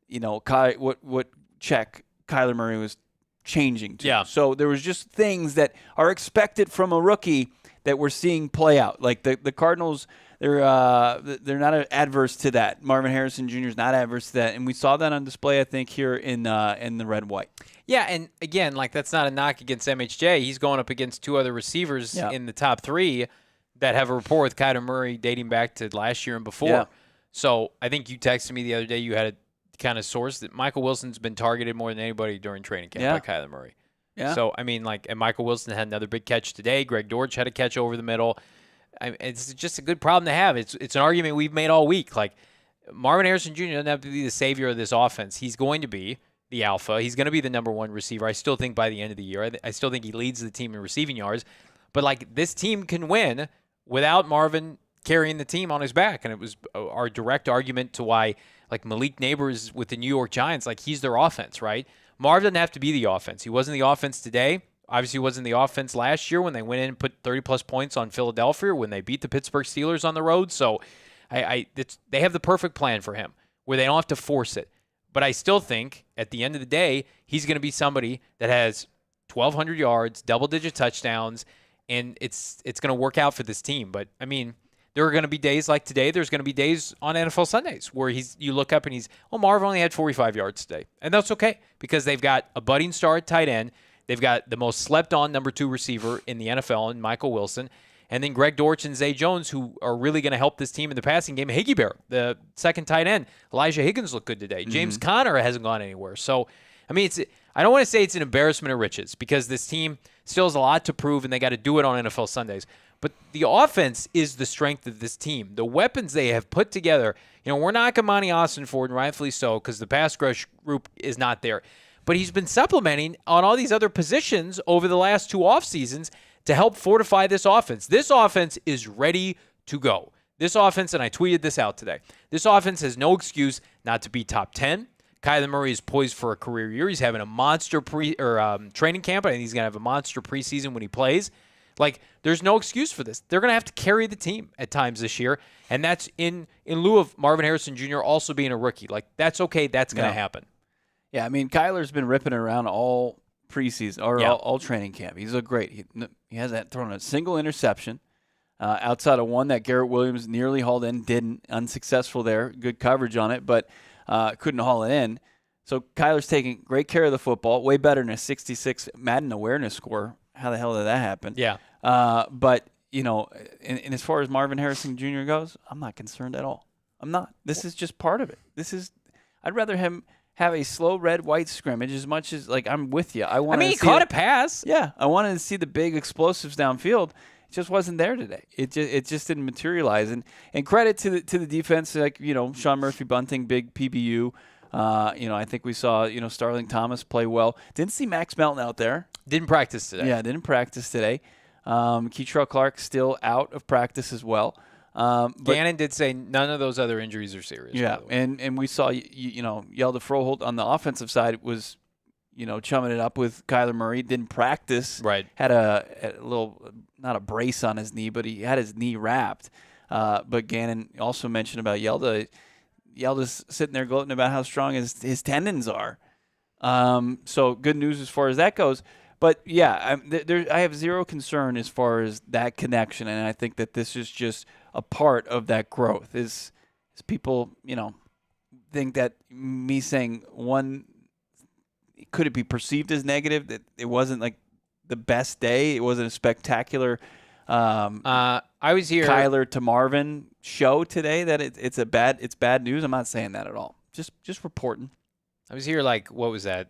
what check Kyler Murray was changing to. Yeah. So there was just things that are expected from a rookie that we're seeing play out. Like the Cardinals, they're not adverse to that. Marvin Harrison Jr. is not adverse to that, and we saw that on display, I think, here in the red and white. Yeah, and again, like, that's not a knock against MHJ. He's going up against 2 other receivers in the top 3 that have a rapport with Kyler Murray dating back to last year and before. Yeah. So I think you texted me the other day. You had a kind of source that Michael Wilson's been targeted more than anybody during training camp by Kyler Murray. Yeah. So, I mean, like, and Michael Wilson had another big catch today. Greg Dortch had a catch over the middle. It's just a good problem to have. It's an argument we've made all week. Like, Marvin Harrison Jr. doesn't have to be the savior of this offense. He's going to be the alpha. He's going to be the number 1 receiver. I still think by the end of the year. I still think he leads the team in receiving yards. But, like, this team can win without Marvin carrying the team on his back. And it was our direct argument to why, like, Malik Neighbors with the New York Giants, like, he's their offense, right? Marv doesn't have to be the offense. He wasn't the offense today. Obviously, he wasn't the offense last year when they went in and put 30-plus points on Philadelphia, when they beat the Pittsburgh Steelers on the road. So they have the perfect plan for him where they don't have to force it. But I still think at the end of the day, he's going to be somebody that has 1,200 yards, double-digit touchdowns, and it's going to work out for this team. But, I mean, there are going to be days like today. There's going to be days on NFL Sundays where you look up and Marv only had 45 yards today. And that's okay because they've got a budding star at tight end. They've got the most slept-on number 2 receiver in the NFL in Michael Wilson. And then Greg Dortch and Zay Jones, who are really going to help this team in the passing game. Higgy Bear, the second tight end. Elijah Higgins looked good today. James Conner hasn't gone anywhere. So, I mean, I don't want to say it's an embarrassment of riches because this team still has a lot to prove, and they got to do it on NFL Sundays. But the offense is the strength of this team. The weapons they have put together, we're knocking Monti Ossenfort, and rightfully so, because the pass rush group is not there. But he's been supplementing on all these other positions over the last 2 off seasons to help fortify this offense. This offense is ready to go. This offense, and I tweeted this out today, this offense has no excuse not to be top 10. Kyler Murray is poised for a career year. He's having a monster training camp, and he's going to have a monster preseason when he plays. Like, there's no excuse for this. They're going to have to carry the team at times this year, and that's in lieu of Marvin Harrison Jr. also being a rookie. Like, that's okay. That's going to happen. Yeah, I mean, Kyler's been ripping around all preseason or all training camp. He's looked great. He hasn't thrown a single interception outside of one that Garrett Williams nearly hauled in. Didn't. Unsuccessful there. Good coverage on it, but couldn't haul it in. So Kyler's taking great care of the football. Way better than a 66 Madden awareness score. How the hell did that happen? Yeah. But, and as far as Marvin Harrison Jr. goes, I'm not concerned at all. I'm not. This is just part of it. I'd rather him have a slow red-white scrimmage as much as, like, I'm with you. He caught a pass. Yeah, I wanted to see the big explosives downfield. It just wasn't there today. It just didn't materialize. And credit to the defense, like, Sean Murphy-Bunting, big PBU. I think we saw, Starling Thomas play well. Didn't see Max Melton out there. Didn't practice today. Yeah, didn't practice today. Keitrell Clark still out of practice as well. But Gannon did say none of those other injuries are serious. Yeah, and we saw, Yelda Froholt on the offensive side was, chumming it up with Kyler Murray. Didn't practice. Right. Had a little, not a brace on his knee, but he had his knee wrapped. But Gannon also mentioned about Yelda. Yelda's sitting there gloating about how strong his tendons are. So good news as far as that goes. But, yeah, I have zero concern as far as that connection, and I think that this is just a part of that growth. Is people, think that me saying one, could it be perceived as negative, that it wasn't, like, the best day? It wasn't a spectacular I was here. Kyler to Marvin show today, that it's bad news? I'm not saying that at all. Just reporting. I was here, like, what was that,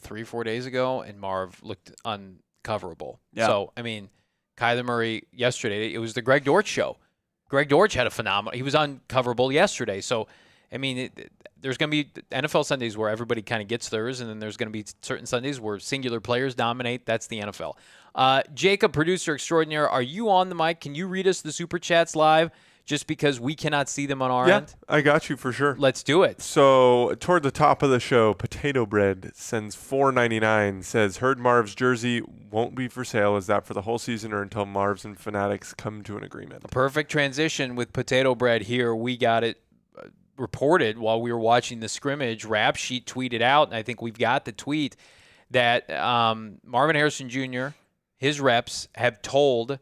3-4 days ago, and Marv looked uncoverable. Yeah. So, Kyler Murray yesterday, it was the Greg Dortch show. Greg Dortch had a phenomenal – he was uncoverable yesterday. So, there's going to be NFL Sundays where everybody kind of gets theirs, and then there's going to be certain Sundays where singular players dominate. That's the NFL. Jacob, producer extraordinaire, are you on the mic? Can you read us the Super Chats live? Just because we cannot see them on our end? I got you for sure. Let's do it. So, toward the top of the show, Potato Bread sends $4.99, says, heard Marv's jersey won't be for sale. Is that for the whole season or until Marv's and Fanatics come to an agreement? A perfect transition with Potato Bread here. We got it reported while we were watching the scrimmage. Rap Sheet tweeted out, and I think we've got the tweet, that Marvin Harrison Jr., his reps, have told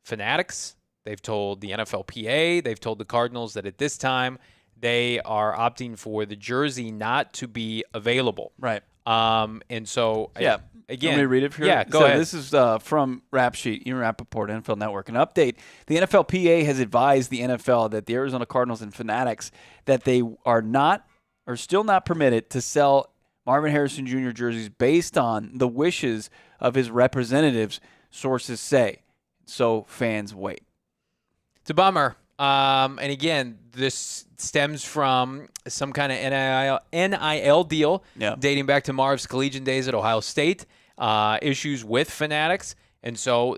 Fanatics, they've told the NFLPA, they've told the Cardinals that at this time they are opting for the jersey not to be available. Right. And so, yeah. Again, let me read it here. Yeah, go ahead. This is from Rap Sheet, Ian Rappaport, NFL Network. An update. The NFLPA has advised the NFL that the Arizona Cardinals and Fanatics that they are still not permitted to sell Marvin Harrison Jr. jerseys based on the wishes of his representatives, sources say. So fans wait. It's a bummer. And again, this stems from some kind of NIL deal dating back to Marv's collegiate days at Ohio State, issues with Fanatics. And so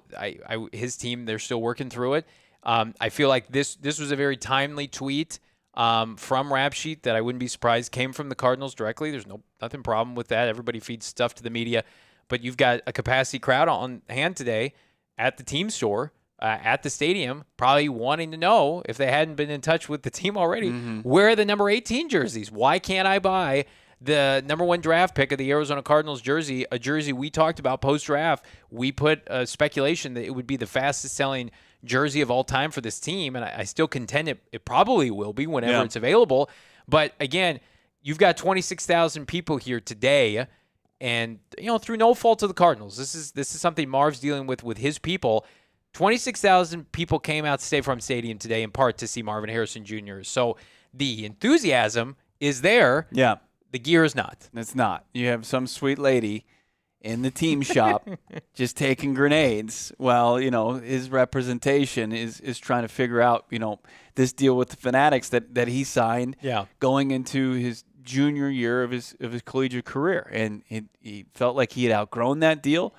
his team, they're still working through it. I feel like this was a very timely tweet from Rap Sheet that I wouldn't be surprised came from the Cardinals directly. There's nothing problem with that. Everybody feeds stuff to the media. But you've got a capacity crowd on hand today at the team store, at the stadium, probably wanting to know, if they hadn't been in touch with the team already, where are the number 18 jerseys? Why can't I buy the number 1 draft pick of the Arizona Cardinals jersey, a jersey we talked about post-draft? We put a speculation that it would be the fastest-selling jersey of all time for this team, and I still contend it probably will be whenever it's available. But, again, you've got 26,000 people here today, and through no fault of the Cardinals. This is something Marv's dealing with his people. 26,000 people came out to State Farm Stadium today in part to see Marvin Harrison Jr. So the enthusiasm is there. Yeah. The gear is not. It's not. You have some sweet lady in the team shop just taking grenades while, his representation is trying to figure out, this deal with the Fanatics that he signed going into his junior year of his collegiate career. And he felt like he had outgrown that deal.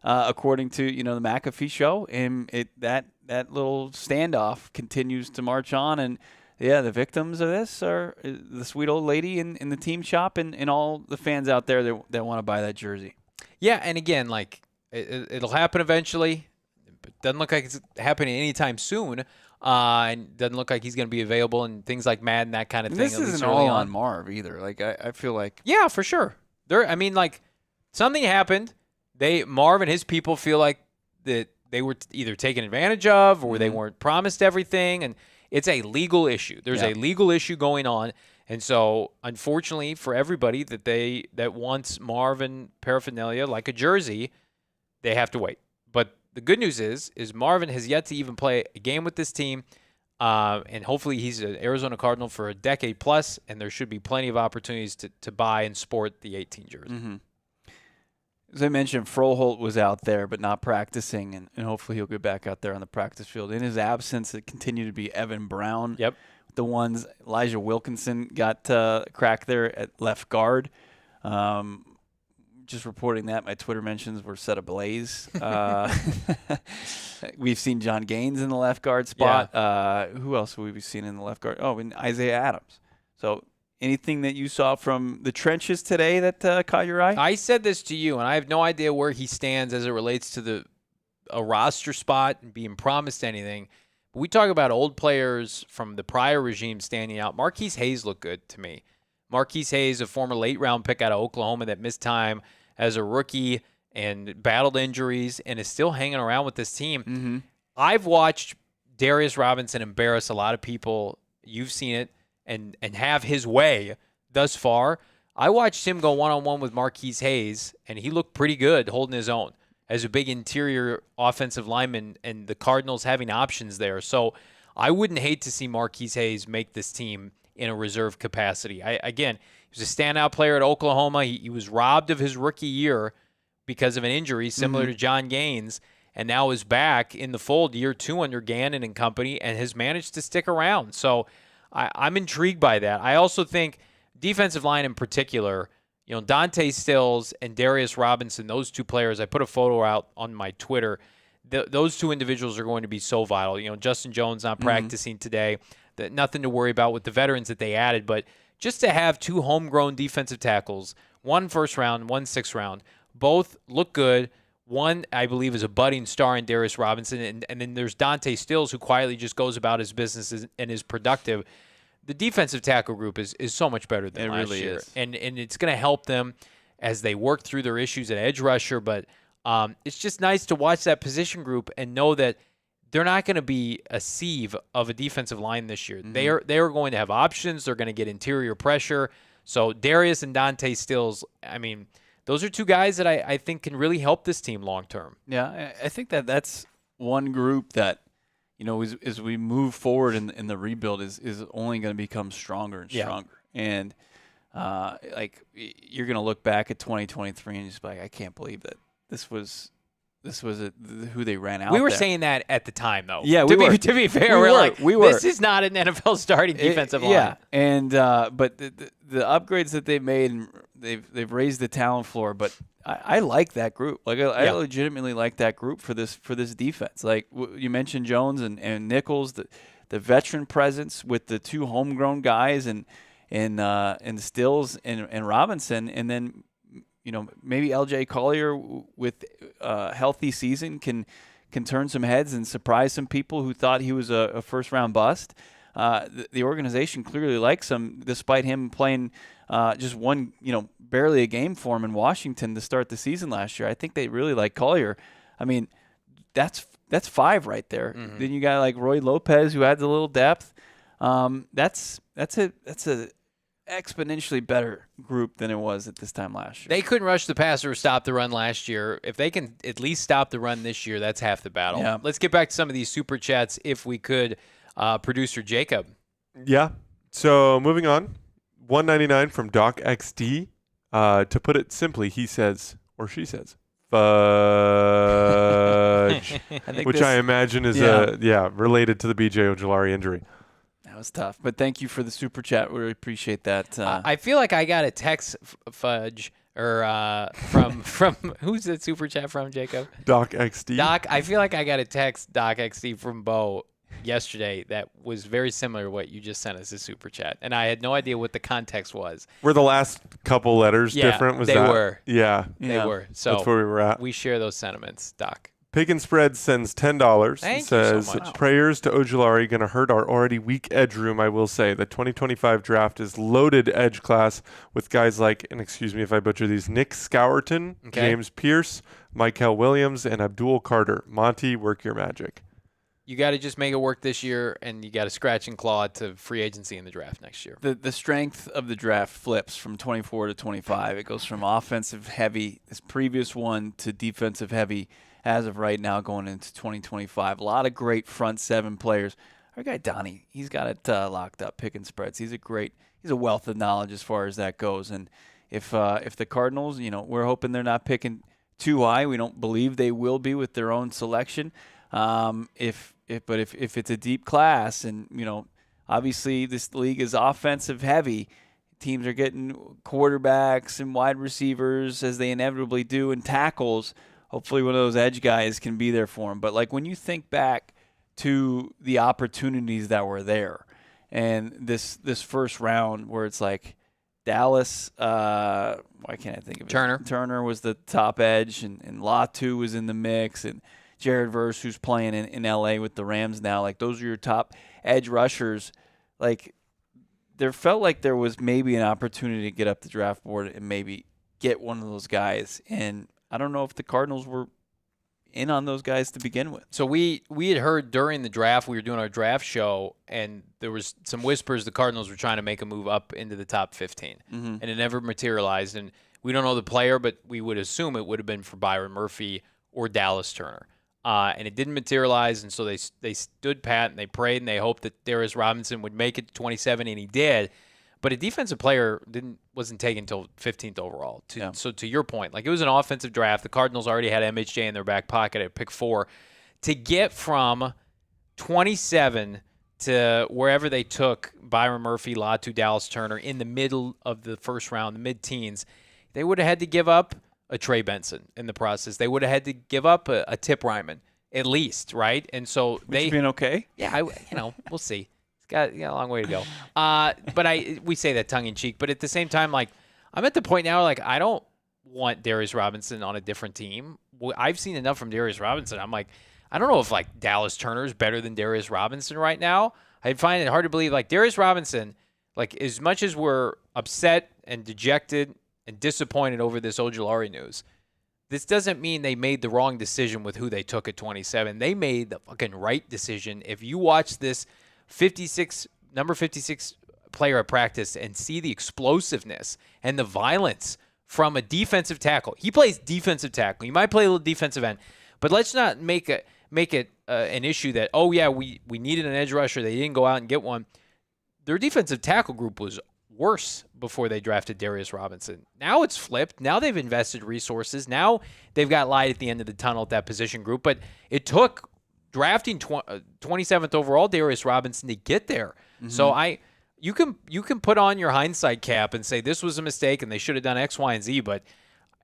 According to the McAfee show, and that little standoff continues to march on. And the victims of this are the sweet old lady in the team shop and all the fans out there that want to buy that jersey. Yeah, and again, like it'll happen eventually. It doesn't look like it's happening anytime soon. And doesn't look like he's going to be available and things like Madden, that kind of thing. This isn't all on Marv either. Like I feel like for sure. Something happened. Marv and his people feel like that they were either taken advantage of or they weren't promised everything, and it's a legal issue. There's a legal issue going on, and so unfortunately for everybody that wants Marvin paraphernalia like a jersey, they have to wait. But the good news is Marvin has yet to even play a game with this team. And hopefully he's an Arizona Cardinal for a decade plus, and there should be plenty of opportunities to buy and sport the 18 jersey. Mm-hmm. As I mentioned, Froholt was out there but not practicing, and hopefully he'll get back out there on the practice field. In his absence, it continued to be Evan Brown. Yep. The ones Elijah Wilkinson got cracked there at left guard. Just reporting that my Twitter mentions were set ablaze. We've seen John Gaines in the left guard spot. Yeah. Who else have we seen in the left guard? Oh, and Isaiah Adams. So anything that you saw from the trenches today that caught your eye? I said this to you, and I have no idea where he stands as it relates to a roster spot and being promised anything. But we talk about old players from the prior regime standing out. Marquise Hayes looked good to me. Marquise Hayes, a former late-round pick out of Oklahoma that missed time as a rookie and battled injuries and is still hanging around with this team. Mm-hmm. I've watched Darius Robinson embarrass a lot of people. You've seen it and have his way thus far. I watched him go one-on-one with Marquise Hayes, and he looked pretty good holding his own as a big interior offensive lineman, and the Cardinals having options there. So I wouldn't hate to see Marquise Hayes make this team in a reserve capacity. Again, he was a standout player at Oklahoma. He was robbed of his rookie year because of an injury similar to John Gaines, and now is back in the fold year 2 under Gannon and company and has managed to stick around. So I'm intrigued by that. I also think defensive line in particular, Dante Stills and Darius Robinson, those two players, I put a photo out on my Twitter. Those two individuals are going to be so vital. Justin Jones not practicing today. Nothing to worry about with the veterans that they added, but just to have two homegrown defensive tackles, one first round, one sixth round, both look good. One, I believe, is a budding star in Darius Robinson, and then there's Dante Stills, who quietly just goes about his business and is productive. The defensive tackle group is so much better than last year. Is. And it's going to help them as they work through their issues at edge rusher, but it's just nice to watch that position group and know that they're not going to be a sieve of a defensive line this year. They are going to have options. They're going to get interior pressure. So Darius and Dante Stills, I mean, those are two guys that I think can really help this team long term. Yeah, I think that's one group that, as we move forward in the rebuild is only going to become stronger and stronger. And you're going to look back at 2023 and just be like, I can't believe that this was who they ran out. We were there. saying that at the time, though. Yeah, to be fair, we were. This is not an NFL starting defensive line. Yeah, and but the upgrades that they've made, and they've raised the talent floor. But I like that group. I legitimately like that group for this defense. Like you mentioned, Jones and Nichols, the veteran presence with the two homegrown guys and Stills and Robinson, and then maybe LJ Collier with a healthy season can turn some heads and surprise some people who thought he was a first-round bust. The organization clearly likes him, despite him playing just one, barely a game for him in Washington to start the season last year. I think they really like Collier. I mean, that's 5 right there. Mm-hmm. Then you got like Roy Lopez, who adds a little depth. That's a exponentially better group than it was at this time last year. They couldn't rush the passer or stop the run last year. If they can at least stop the run this year, that's half the battle. Yeah. Let's get back to some of these super chats if we could. Producer Jacob. Yeah. So moving on, $1.99 from Doc XD. To put it simply, he says, or she says, fudge, which I imagine is related to the BJ Ojulari injury. That was tough, but thank you for the super chat. We really appreciate that. I feel like I got a text fudge or from who's that super chat from, Jacob? Doc XD. Doc, I feel like I got a text Doc XD from Bo yesterday that was very similar to what you just sent us a super chat, and I had no idea what the context was. Were the last couple letters different? They were. Yeah, they were. So that's where we were at. We share those sentiments, Doc. Pig and Spread sends $10. Thank says, you so much. Prayers to Ojulari, going to hurt our already weak edge room, I will say. The 2025 draft is loaded edge class with guys like, and excuse me if I butcher these, Nick Scourton, James Pierce, Michael Williams, and Abdul Carter. Monty, work your magic. You got to just make it work this year, and you got to scratch and claw to free agency in the draft next year. The strength of the draft flips from 24 to 25. It goes from offensive heavy, this previous one, to defensive heavy as of right now going into 2025. A lot of great front 7 players. our guy Donnie, he's got it locked up, picking spreads. He's a wealth of knowledge as far as that goes. And if the Cardinals, we're hoping they're not picking too high. We don't believe they will be with their own selection. If it's a deep class, and obviously this league is offensive heavy, teams are getting quarterbacks and wide receivers as they inevitably do, and tackles. Hopefully one of those edge guys can be there for them. But like when you think back to the opportunities that were there, and this first round where it's like Dallas, why can't I think of it? Turner was the top edge, and Latu was in the mix, and Jared Verse, who's playing in L.A. with the Rams now. Like, those are your top edge rushers. Like, there felt like there was maybe an opportunity to get up the draft board and maybe get one of those guys. And I don't know if the Cardinals were in on those guys to begin with. So we had heard during the draft, we were doing our draft show, and there was some whispers the Cardinals were trying to make a move up into the top 15. And it never materialized. And we don't know the player, but we would assume it would have been for Byron Murphy or Dallas Turner. And it didn't materialize, and so they stood pat, and they prayed, and they hoped that Darius Robinson would make it to 27, and he did. But a defensive player wasn't taken until 15th overall. So to your point, like, it was an offensive draft. The Cardinals already had MHJ in their back pocket at pick 4. To get from 27 to wherever they took Byron Murphy, Latu, Dallas Turner in the middle of the first round, the mid-teens, they would have had to give up a Trey Benson in the process. They would have had to give up a Tip Ryman at least, right? And so Which been okay? Yeah, we'll see. It's got a long way to go. But we say that tongue in cheek, but at the same time, like, I'm at the point now, like, I don't want Darius Robinson on a different team. I've seen enough from Darius Robinson. I'm like, I don't know if, like, Dallas Turner is better than Darius Robinson right now. I find it hard to believe, like, Darius Robinson, like, as much as we're upset and dejected and disappointed over this Ojulari news, this doesn't mean they made the wrong decision with who they took at 27. They made the fucking right decision. If you watch this number 56 player at practice and see the explosiveness and the violence from a defensive tackle. He plays defensive tackle. He might play a little defensive end, but let's not make it an issue that, oh yeah, we needed an edge rusher. They didn't go out and get one. Their defensive tackle group was worse before they drafted Darius Robinson. Now it's flipped. Now they've invested resources. Now they've got light at the end of the tunnel at that position group. But it took drafting 27th overall Darius Robinson to get there. So you can put on your hindsight cap and say this was a mistake and they should have done X, Y, and Z. But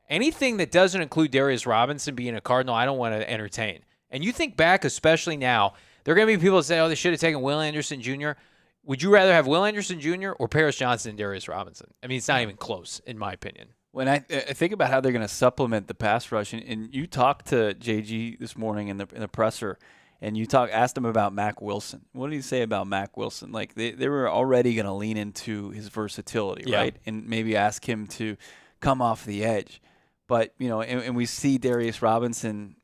anything that doesn't include Darius Robinson being a Cardinal, I don't want to entertain. And you think back, especially now, there are going to be people that say, oh, they should have taken Will Anderson Jr. Would you rather have Will Anderson Jr. or Paris Johnson and Darius Robinson? I mean, it's not even close, in my opinion. When I think about how they're going to supplement the pass rush, and you talked to JG this morning in the presser, and you asked him about Mack Wilson. What did he say about Mack Wilson? Like, they were already going to lean into his versatility, right? And maybe ask him to come off the edge. But, and we see Darius Robinson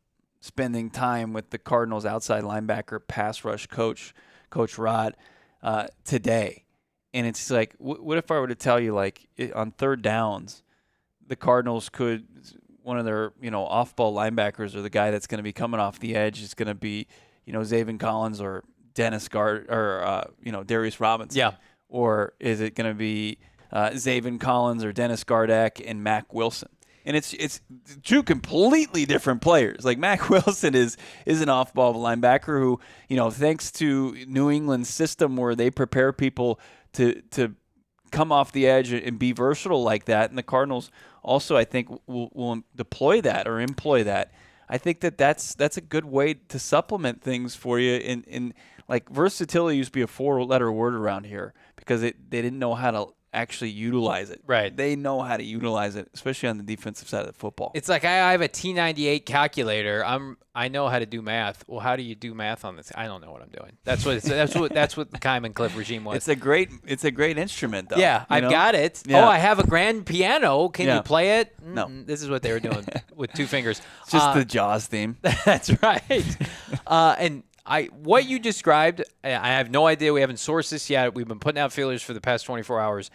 spending time with the Cardinals outside linebacker pass rush coach, Coach Rod, today. And it's like, what if I were to tell you, like, on third downs, the Cardinals could, one of their, off-ball linebackers or the guy that's going to be coming off the edge is going to be, Zaven Collins or Darius Robinson. Yeah. Or is it going to be Zaven Collins or Dennis Gardeck and Mack Wilson? And it's two completely different players. Like, Mack Wilson is an off-ball linebacker who, thanks to New England's system where they prepare people to come off the edge and be versatile like that, and the Cardinals also, I think, will deploy that or employ that. I think that's a good way to supplement things for you. In like, versatility used to be a 4-letter word around here because they didn't know how to actually utilize it. Right. They know how to utilize it, especially on the defensive side of the football. It's like, I have a T98 calculator. I know how to do math. Well, how do you do math on this? I don't know what I'm doing. That's what the Kime Cliff regime was. It's a great instrument, though. Yeah, I've got it. Yeah. Oh, I have a grand piano. Can you play it? No. This is what they were doing with 2 fingers. It's just the Jaws theme. That's right. And what you described, I have no idea. We haven't sourced this yet. We've been putting out feelers for the past 24 hours.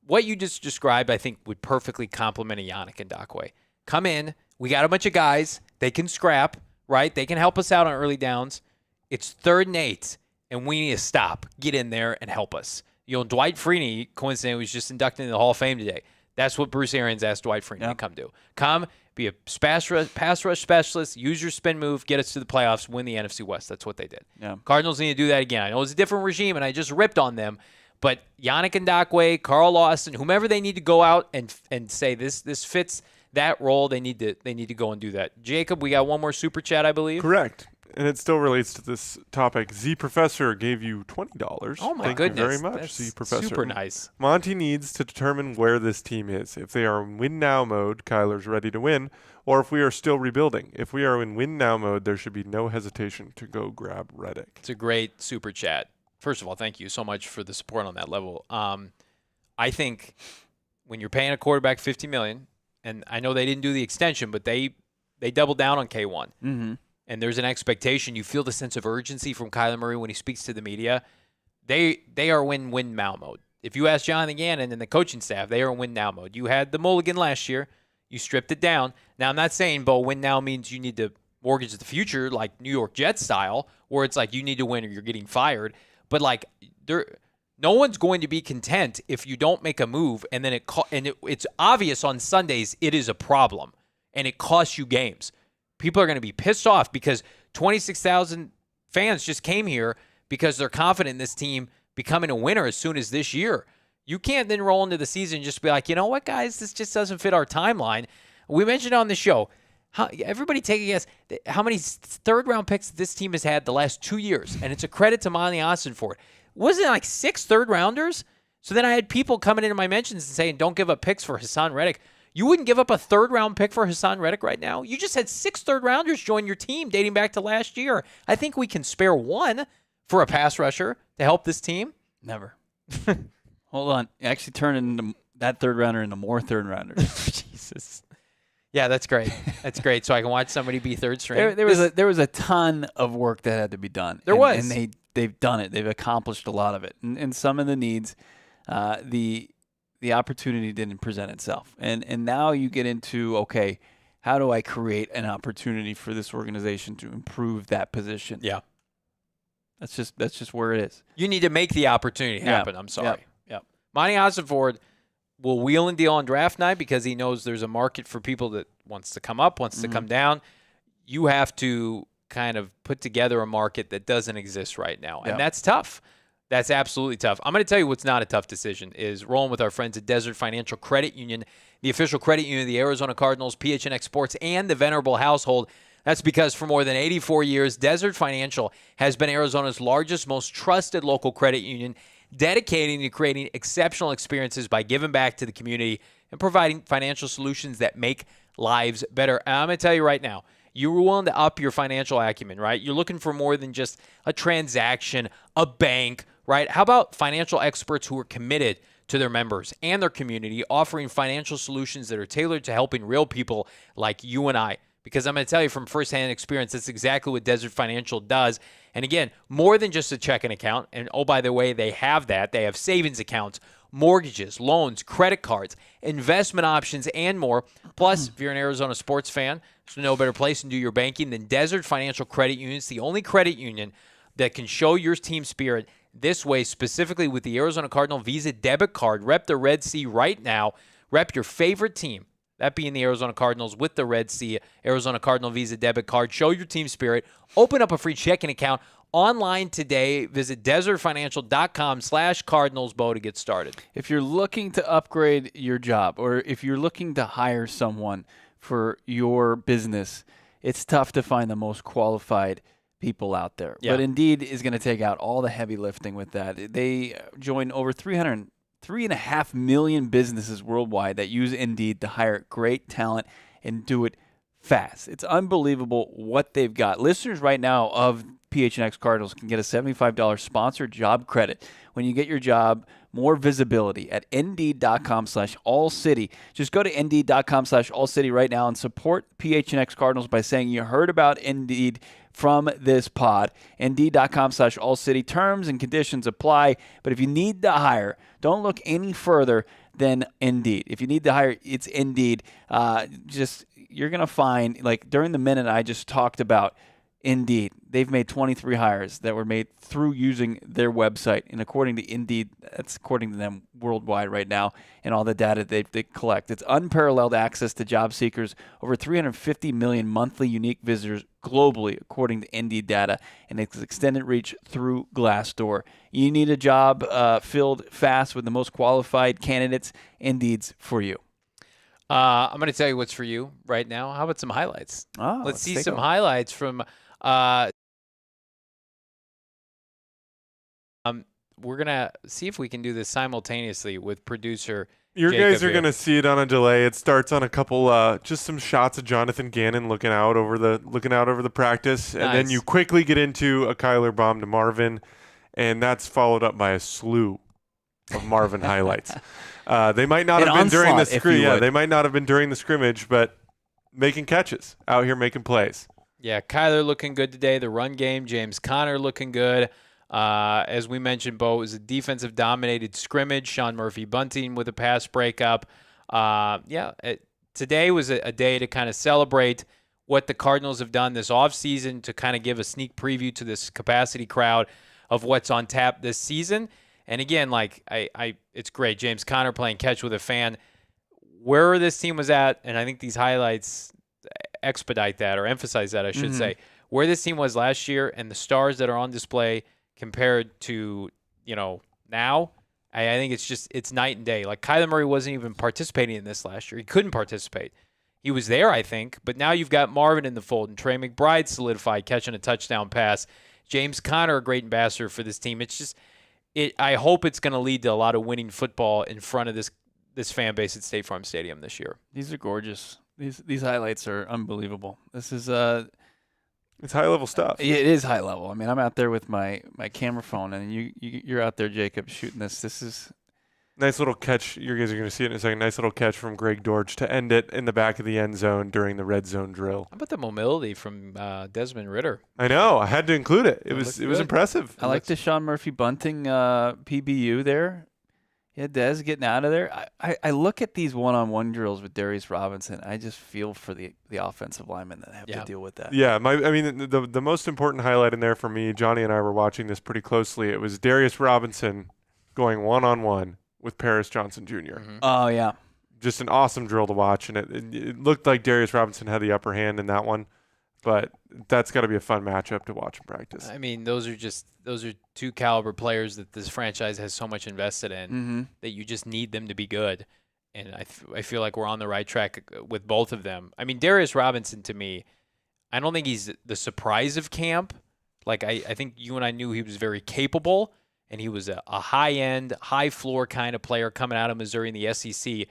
What you just described, I think, would perfectly complement a Yannick Ngakoue. Come in. We got a bunch of guys. They can scrap, right? They can help us out on early downs. It's 3rd and 8. and we need to stop. Get in there and help us. Dwight Freeney, coincidentally, was just inducted into the Hall of Fame today. That's what Bruce Arians asked Dwight Freeney to come do. Come, be a pass rush specialist, use your spin move, get us to the playoffs, win the NFC West. That's what they did. Yeah. Cardinals need to do that again. I know it's a different regime, and I just ripped on them, but Yannick Ngakoue, Carl Lawson, whomever they need to go out and say this fits that role, they need to go and do that. Jacob, we got one more super chat, I believe. Correct. And it still relates to this topic. Z Professor gave you $20. Oh, my Thank goodness. you very much, That's Z Professor. super nice. Monty needs to determine where this team is. If they are in win-now mode, Kyler's ready to win, or if we are still rebuilding. If we are in win-now mode, there should be no hesitation to go grab Reddick. It's a great super chat. First of all, thank you so much for the support on that level. I think when you're paying a quarterback $50 million, and I know they didn't do the extension, but they doubled down on K1. Mm-hmm. And there's an expectation. You feel the sense of urgency from Kyler Murray when he speaks to the media. They are win-now mode. If you ask Jonathan Gannon and the coaching staff, they are in win-now mode. You had the mulligan last year. You stripped it down. Now, I'm not saying, Bo, win-now means you need to mortgage the future like New York Jets style, where it's like you need to win or you're getting fired. But, like, no one's going to be content if you don't make a move, and then it's obvious on Sundays it is a problem, and it costs you games. People are going to be pissed off because 26,000 fans just came here because they're confident in this team becoming a winner as soon as this year. You can't then roll into the season and just be like, you know what, guys, this just doesn't fit our timeline. We mentioned on the show, everybody take a guess how many third-round picks this team has had the last 2 years, and it's a credit to Monti Ossenfort. Wasn't it like 6 third-rounders? So then I had people coming into my mentions and saying, don't give up picks for Hassan Reddick. You wouldn't give up a third-round pick for Hassan Reddick right now? You just had 6 third-rounders join your team dating back to last year. I think we can spare one for a pass rusher to help this team. Never. Hold on. Actually turn that third-rounder into more third-rounders. Jesus. Yeah, that's great. That's great. So I can watch somebody be third string. There was a ton of work that had to be done. And they've done it. They've accomplished a lot of it. And some of the needs, the opportunity didn't present itself. And now you get into, okay, how do I create an opportunity for this organization to improve that position? Yeah. That's just where it is. You need to make the opportunity happen. Yeah. I'm sorry. Yeah. Monti Ossenfort will wheel and deal on draft night because he knows there's a market for people that wants to come up, wants to come down. You have to kind of put together a market that doesn't exist right now. And that's tough. That's absolutely tough. I'm going to tell you what's not a tough decision is rolling with our friends at Desert Financial Credit Union, the official credit union of the Arizona Cardinals, PHNX Sports, and the Venerable household. That's because for more than 84 years, Desert Financial has been Arizona's largest, most trusted local credit union, dedicating to creating exceptional experiences by giving back to the community and providing financial solutions that make lives better. And I'm going to tell you right now, you're willing to up your financial acumen, right? You're looking for more than just a transaction, a bank, right? How about financial experts who are committed to their members and their community, offering financial solutions that are tailored to helping real people like you and I? Because I'm going to tell you from firsthand experience, that's exactly what Desert Financial does. And again, more than just a checking account. And oh, by the way, they have that. They have savings accounts, mortgages, loans, credit cards, investment options, and more. Plus, if you're an Arizona sports fan, there's no better place to do your banking than Desert Financial Credit Union. It's the only credit union that can show your team spirit this way, specifically with the Arizona Cardinal Visa debit card. Rep the Red Sea right now. Rep your favorite team, that being the Arizona Cardinals, with the Red Sea Arizona Cardinal Visa debit card. Show your team spirit. Open up a free checking account online today. Visit desertfinancial.com/CardinalsBo to get started. If you're looking to upgrade your job or if you're looking to hire someone for your business, it's tough to find the most qualified people out there. Yeah. But Indeed is going to take out all the heavy lifting with that. They join over 3.5 million businesses worldwide that use Indeed to hire great talent and do it fast. It's unbelievable what they've got. Listeners right now of PHNX Cardinals can get a $75 sponsored job credit when you get your job more visibility at Indeed.com/AllCity. Just go to Indeed.com/AllCity right now and support PHNX Cardinals by saying you heard about Indeed from this pod. Indeed.com/AllCity. Terms and conditions apply. But if you need to hire, don't look any further than Indeed. If you need to hire, it's Indeed. You're going to find, like during the minute I just talked about, Indeed. They've made 23 hires that were made through using their website. And according to Indeed, that's according to them worldwide right now and all the data they collect. It's unparalleled access to job seekers, over 350 million monthly unique visitors globally, according to Indeed data, and its extended reach through Glassdoor. You need a job filled fast with the most qualified candidates. Indeed's for you. I'm going to tell you what's for you right now. How about some highlights? Let's see some highlights from we're going to see if we can do this simultaneously with producer Your Jacob guys are going to see it on a delay. It starts on a couple just some shots of Jonathan Gannon looking out over the practice, and then you quickly get into a Kyler bomb to Marvin, and that's followed up by a slew of Marvin highlights. They might not have been during the scrimmage. Yeah, they might not have been during the scrimmage, but making catches out here, making plays. Yeah, Kyler looking good today. The run game, James Conner looking good. As we mentioned, Bo, it was a defensive-dominated scrimmage. Sean Murphy-Bunting with a pass breakup. Today was a day to kind of celebrate what the Cardinals have done this offseason, to kind of give a sneak preview to this capacity crowd of what's on tap this season. And again, it's great. James Conner playing catch with a fan. Where this team was at, and I think these highlights expedite that or emphasize that, I should say, where this team was last year and the stars that are on display compared to, now, I think it's night and day. Like, Kyler Murray wasn't even participating in this last year. He couldn't participate. He was there, I think, but now you've got Marvin in the fold, and Trey McBride solidified, catching a touchdown pass. James Conner, a great ambassador for this team. It's just, I hope it's going to lead to a lot of winning football in front of this fan base at State Farm Stadium this year. These are gorgeous. These highlights are unbelievable. This is it's high level stuff. It is high level. I mean, I'm out there with my camera phone, and you're out there, Jacob, shooting this. This is nice little catch. You guys are going to see it in a second. Nice little catch from Greg Dortch to end it in the back of the end zone during the red zone drill. How about the mobility from Desmond Ridder? I know. I had to include it. It was impressive. I like the Sean Murphy-Bunting PBU there. Yeah, Dez getting out of there. I look at these one-on-one drills with Darius Robinson. I just feel for the offensive linemen that have to deal with that. Yeah, the most important highlight in there for me, Johnny and I were watching this pretty closely. It was Darius Robinson going one-on-one with Paris Johnson Jr. Mm-hmm. Oh, yeah. Just an awesome drill to watch, and it looked like Darius Robinson had the upper hand in that one. But that's got to be a fun matchup to watch in practice. I mean, those are two caliber players that this franchise has so much invested in that you just need them to be good. And I feel like we're on the right track with both of them. I mean, Darius Robinson, to me, I don't think he's the surprise of camp. Like, I think you and I knew he was very capable, and he was a high-end, high-floor kind of player coming out of Missouri in the SEC.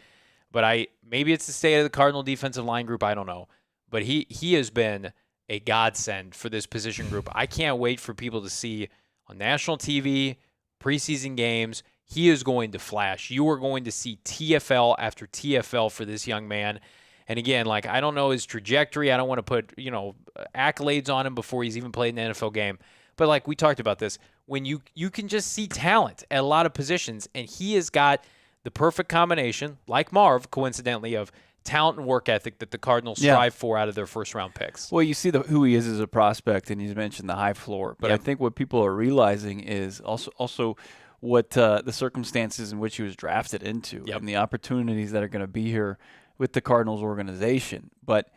But maybe it's the state of the Cardinal defensive line group. I don't know. But he has been a godsend for this position group. I can't wait for people to see on national TV, preseason games. He is going to flash. You are going to see TFL after TFL for this young man. And again, I don't know his trajectory. I don't want to put, accolades on him before he's even played an NFL game. But we talked about this, when you can just see talent at a lot of positions, and he has got the perfect combination, like Marv, coincidentally, of talent and work ethic that the Cardinals strive for out of their first-round picks. Well, you see who he is as a prospect, and you mentioned the high floor. But I think what people are realizing is also what the circumstances in which he was drafted into and the opportunities that are going to be here with the Cardinals organization. But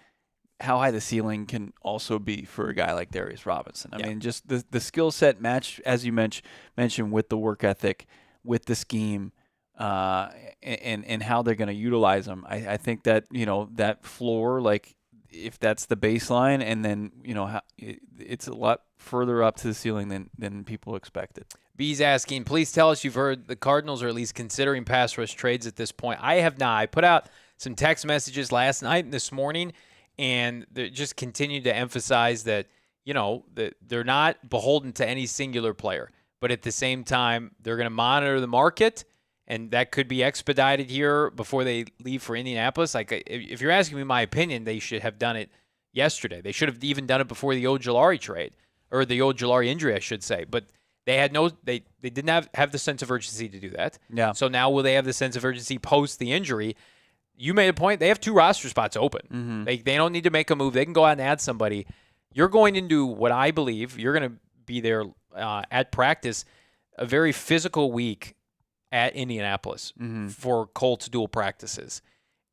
how high the ceiling can also be for a guy like Darius Robinson. I mean, just the skill set match, as you mentioned, with the work ethic, with the scheme, and how they're going to utilize them. I think that, that floor, if that's the baseline, and then, it's a lot further up to the ceiling than people expected. B's asking, please tell us you've heard the Cardinals are at least considering pass rush trades at this point. I have not. I put out some text messages last night and this morning, and they just continued to emphasize that, that they're not beholden to any singular player. But at the same time, they're going to monitor the market, and that could be expedited here before they leave for Indianapolis. If you're asking me my opinion, they should have done it yesterday. They should have even done it before the Ojulari trade, or the Ojulari injury, I should say. But they had they didn't have the sense of urgency to do that. Yeah. So now will they have the sense of urgency post the injury? You made a point. They have 2 roster spots open. Mm-hmm. They don't need to make a move. They can go out and add somebody. You're going into what I believe you're going to be there at practice, a very physical week at Indianapolis for Colts dual practices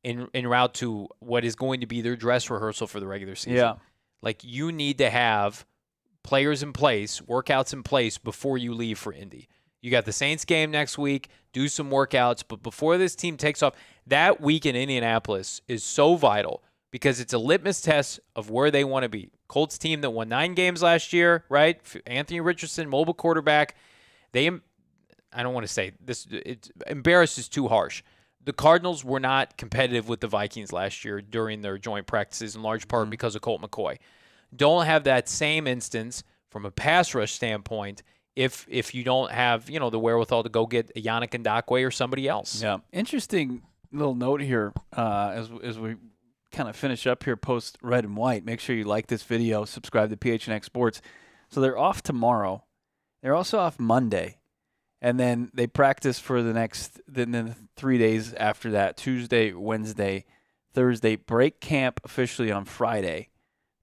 en route to what is going to be their dress rehearsal for the regular season. Yeah. Like, you need to have players in place, workouts in place before you leave for Indy. You got the Saints game next week, do some workouts, but before this team takes off, that week in Indianapolis is so vital because it's a litmus test of where they want to be. Colts team that won 9 games last year, right? Anthony Richardson, mobile quarterback. I don't want to say this, embarrassed is too harsh. The Cardinals were not competitive with the Vikings last year during their joint practices, in large part because of Colt McCoy. Don't have that same instance from a pass rush standpoint if you don't have, the wherewithal to go get a Yannick Ngakoue or somebody else. Yeah. Interesting little note here as we kind of finish up here post Red and White. Make sure you like this video, subscribe to PHNX Sports. So they're off tomorrow. They're also off Monday. And then they practice for the 3 days after that, Tuesday, Wednesday, Thursday. Break camp officially on Friday,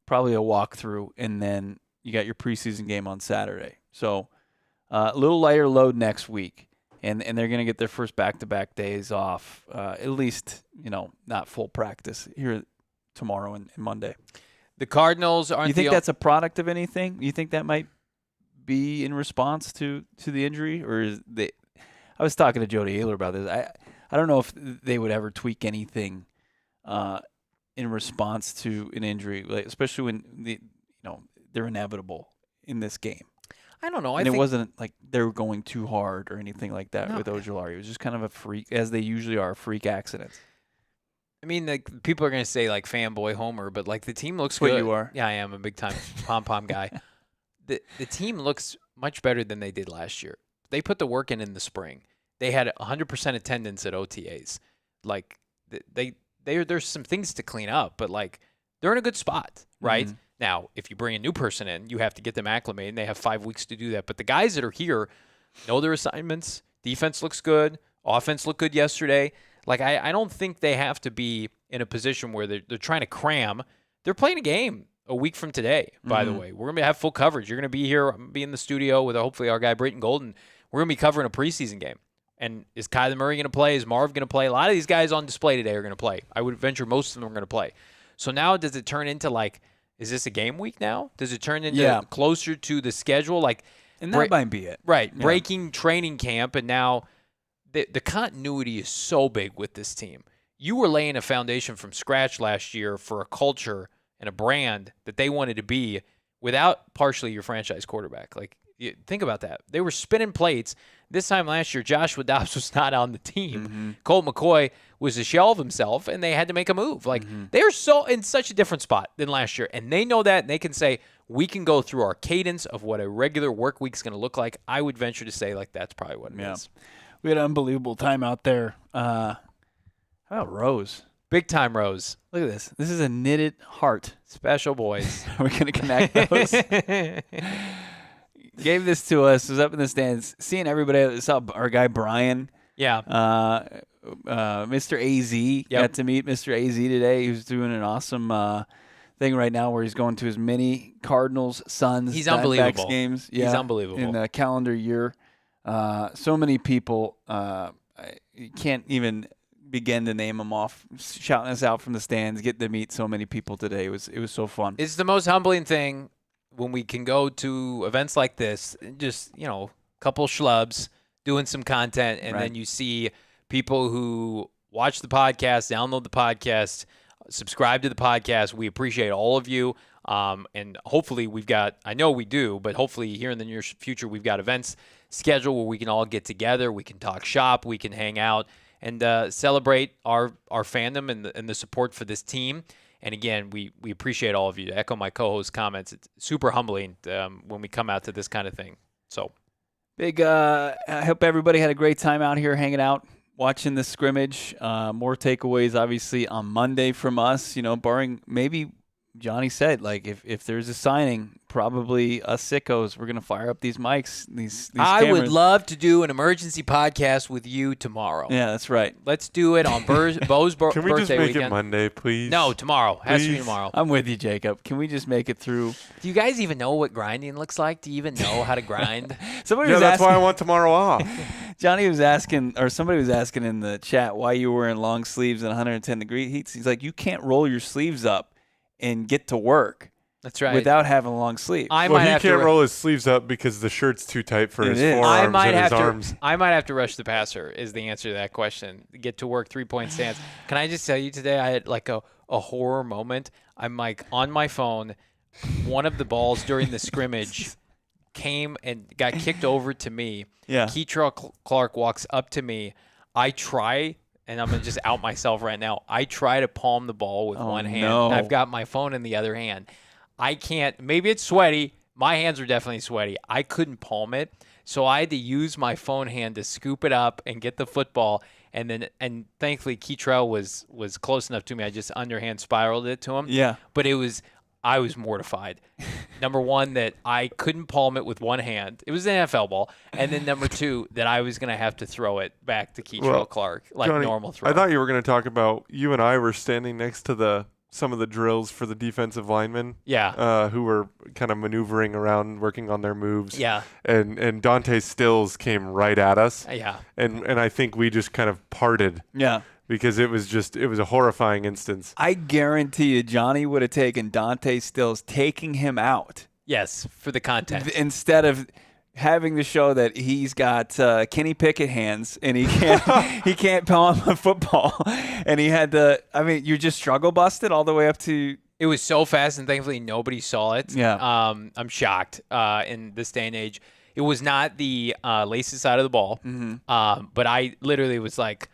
probably a walkthrough, and then you got your preseason game on Saturday. So a little lighter load next week, and they're going to get their first back-to-back days off, at least, not full practice here tomorrow and Monday. The Cardinals aren't. You think that's a product of anything? You think that might be in response to the injury, or is they? I was talking to Jody Ayler about this. I don't know if they would ever tweak anything in response to an injury, like, especially when they're inevitable in this game. I don't know. And it wasn't like they were going too hard or anything like that with Ojulari. It was just kind of a freak, as they usually are, freak accidents. I mean, like, people are going to say, like, fanboy Homer, but, like, the team looks That's good. what you are. Yeah, I am a big-time pom-pom guy. The team looks much better than they did last year. They put the work in the spring. They had 100% attendance at OTAs. Like, there's some things to clean up, but, like, they're in a good spot, right? Mm-hmm. Now, if you bring a new person in, you have to get them acclimated, and they have 5 weeks to do that. But the guys that are here know their assignments. Defense looks good. Offense looked good yesterday. Like, I don't think they have to be in a position where they're trying to cram. They're playing a game a week from today, by the way. We're going to have full coverage. You're going to be here. I'm going to be in the studio with hopefully our guy Brayton Golden. We're going to be covering a preseason game. And is Kyler Murray going to play? Is Marv going to play? A lot of these guys on display today are going to play. I would venture most of them are going to play. So now does it turn into, like, is this a game week now? Does it turn into closer to the schedule? Like, and that might be it. Right. Yeah. Breaking training camp, and now the continuity is so big with this team. You were laying a foundation from scratch last year for a culture and a brand that they wanted to be without partially your franchise quarterback. Like, think about that. They were spinning plates. This time last year, Joshua Dobbs was not on the team. Mm-hmm. Colt McCoy was a shell of himself, and they had to make a move. Like, they're so in such a different spot than last year, and they know that, and they can say, we can go through our cadence of what a regular work week's going to look like. I would venture to say, like, that's probably what it is. We had an unbelievable time out there. How about Rose? Big time Rose. Look at this. This is a knitted heart. Special boys. We're going to connect those. Gave this to us. Was up in the stands. Seeing everybody. Saw our guy Brian. Yeah. Mr. AZ. Got to meet Mr. AZ today. He was doing an awesome thing right now where he's going to his mini Cardinals, Suns, he's unbelievable. Games. Yeah, he's unbelievable. In the calendar year. So many people. You can't even begin to name them off, shouting us out from the stands, getting to meet so many people today. It was so fun. It's the most humbling thing when we can go to events like this, just, a couple schlubs doing some content, and then you see people who watch the podcast, download the podcast, subscribe to the podcast. We appreciate all of you. And hopefully I know we do, but hopefully here in the near future, we've got events scheduled where we can all get together. We can talk shop. We can hang out and celebrate our fandom and the support for this team. And again, we appreciate all of you. To echo my co-host's comments, it's super humbling when we come out to this kind of thing. So big. I hope everybody had a great time out here hanging out, watching the scrimmage. More takeaways, obviously, on Monday from us. Barring maybe Johnny said, like, if there's a signing, probably us sickos, we're going to fire up these mics, these I cameras. would love to do an emergency podcast with you tomorrow. Yeah, that's right. Let's do it on Bo's birthday weekend. Can we just make it Monday, please? No, tomorrow. Has to be Please. tomorrow. I'm with you, Jacob. Can we just make it through? Do you guys even know what grinding looks like? Do you even know how to grind? Somebody Yeah, was that's asking, why I want tomorrow off. Johnny was asking, or somebody was asking in the chat why you were wearing long sleeves in 110-degree heat. He's like, you can't roll your sleeves up and get to work That's right. without having a long sleeve. I Well, might he have can't to roll his sleeves up because the shirt's too tight for his It is. forearms and his arms. I might have to rush the passer is the answer to that question. Get to work 3-point stance. Can I just tell you today I had like a horror moment. I'm like on my phone. One of the balls during the scrimmage came and got kicked over to me. Yeah. Keytrell Clark walks up to me. I try, and I'm going to just out myself right now. I try to palm the ball with one hand. no. I've got my phone in the other hand. I can't. Maybe it's sweaty. My hands are definitely sweaty. I couldn't palm it. So I had to use my phone hand to scoop it up and get the football. And thankfully Keytrell was close enough to me. I just underhand spiraled it to him. Yeah. But I was mortified. Number one, that I couldn't palm it with one hand. It was an NFL ball. And then number two, that I was going to have to throw it back to Keytrell Clark like Johnny, normal throw. I thought you were going to talk about you and I were standing next to some of the drills for the defensive linemen. Yeah. Who were kind of maneuvering around, working on their moves. Yeah. And Dante Stills came right at us. Yeah. And I think we just kind of parted. Yeah. Because it was a horrifying instance. I guarantee you Johnny would have taken Dante Stills, taking him out. Yes, for the content. Instead of having to show that he's got Kenny Pickett hands and he can't palm a football. And he had to, I mean, you just struggle busted all the way up to. It was so fast, and thankfully nobody saw it. Yeah. I'm shocked in this day and age. It was not the laces side of the ball, but I literally was like,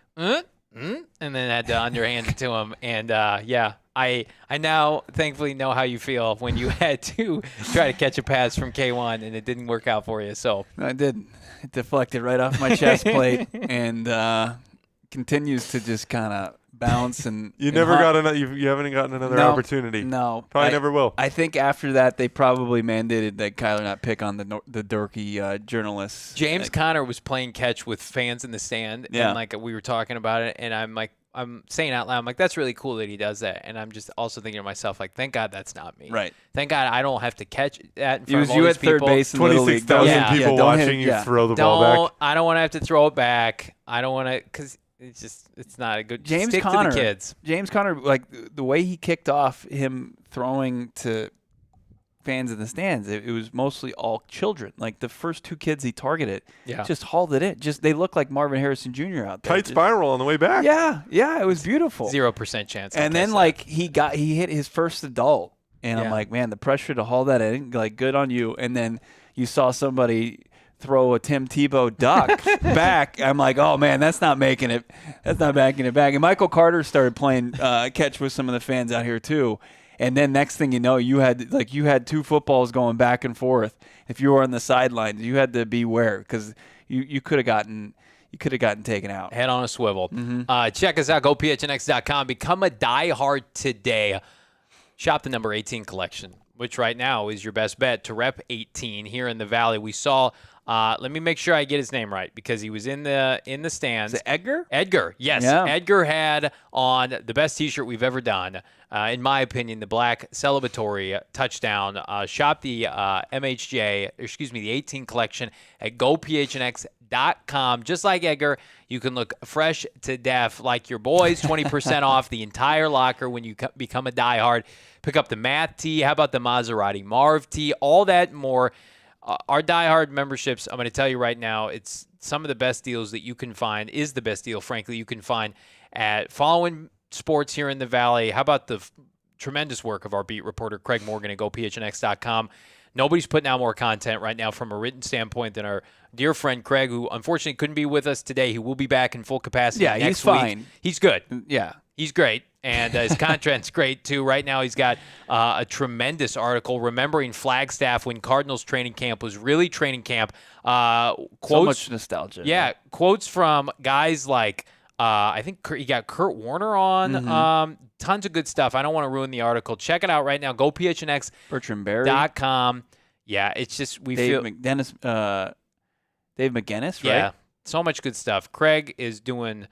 and then had to underhand it to him. And, yeah, I now thankfully know how you feel when you had to try to catch a pass from K1 and it didn't work out for you. So I did. It deflected right off my chest plate and continues to just kind of bounce. And You and never hunt. got another. You haven't gotten another No, opportunity. No, Probably never will. I think after that they probably mandated that Kyler not pick on the dorky journalists. James Conner was playing catch with fans in the stand. Yeah. And, like, we were talking about it, and I'm saying out loud, I'm like, that's really cool that he does that. And I'm just also thinking to myself, like, thank God that's not me. Right. Thank God I don't have to catch that in front It was of all you these at third people. base in Little League. 26,000 Yeah. people don't hit- watching you yeah. throw the ball back. I don't want to have to throw it back. I don't want to, because it's not a good. James stick Conner, to the kids. James Conner, like the way he kicked off him throwing to fans in the stands, it was mostly all children. Like the first two kids he targeted, Yeah. just hauled it in. Just they looked like Marvin Harrison Jr. out there. Tight spiral on the way back. Yeah, it was beautiful. 0% chance. I'll And then catch like he hit his first adult, and I'm Yeah. like, man, the pressure to haul that in, like good on you. And then you saw somebody throw a Tim Tebow duck back. I'm like, oh man, that's not making it. That's not making it back. And Michael Carter started playing catch with some of the fans out here too. And then next thing you know, you had two footballs going back and forth. If you were on the sidelines, you had to beware because you could have gotten taken out. Head on a swivel. Check us out. Go PHNX.com. Become a diehard today. Shop the number 18 collection, which right now is your best bet to rep 18 here in the Valley. We saw. Let me make sure I get his name right because he was in the stands. Is it Edgar? Edgar, yes. Yeah. Edgar had on the best T-shirt we've ever done. In my opinion, the black celebratory touchdown. Shop the the 18 collection at gophnx.com. Just like Edgar, you can look fresh to death like your boys. 20% off the entire locker when you become a diehard. Pick up the Math tee. How about the Maserati Marv tee? All that and more. Our diehard memberships, I'm going to tell you right now, it's some of the best deals that you can find, is the best deal, frankly, you can find at following sports here in the Valley. How about the tremendous work of our beat reporter, Craig Morgan, at gophnx.com. Nobody's putting out more content right now from a written standpoint than our dear friend Craig, who unfortunately couldn't be with us today. He will be back in full capacity next he's week. fine. He's good. Yeah. He's great, and his content's great, too. Right now he's got a tremendous article remembering Flagstaff when Cardinals training camp was really training camp. Quotes, So much nostalgia. yeah, quotes from guys like I think you got Kurt Warner on. Tons of good stuff. I don't want to ruin the article. Check it out right now. Go PHNX.com. Yeah, it's just Dave McGinnis, right? Yeah, so much good stuff. Craig is doing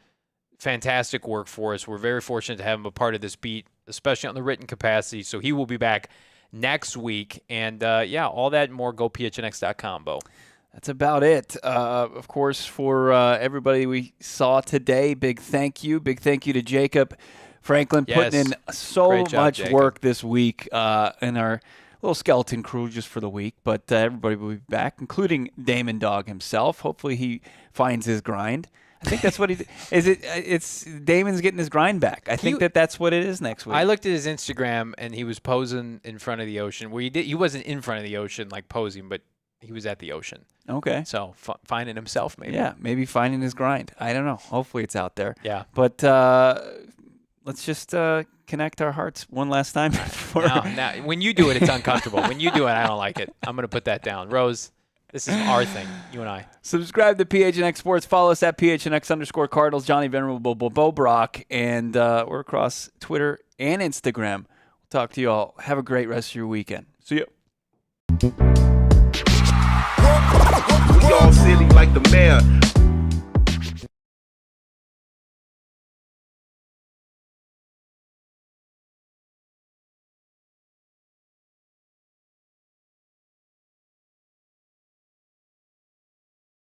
fantastic work for us. We're very fortunate to have him a part of this beat, especially on the written capacity. So he will be back next week. And, all that and more, go PHNX.com, Bo. That's about it. Of course, for everybody we saw today, big thank you. Big thank you to Jacob Franklin putting in so much work this week in our little skeleton crew just for the week. But everybody will be back, including Damon Dog himself. Hopefully he finds his grind. I think that's what he is. It's Damon's getting his grind back. I think that's what it is next week. I looked at his Instagram and he was posing in front of the ocean. Well, he wasn't in front of the ocean like posing, but he was at the ocean. Okay. So finding himself, maybe. Yeah, maybe finding his grind. I don't know. Hopefully it's out there. Yeah. But let's just connect our hearts one last time. Now, when you do it, it's uncomfortable. When you do it, I don't like it. I'm going to put that down. Rose, this is our thing, you and I. Subscribe to PHNX Sports. Follow us at PHNX_Cardinals, Johnny Venerable, Bo Brock, and we're across Twitter and Instagram. We'll talk to you all. Have a great rest of your weekend. See ya. We all silly like the mayor.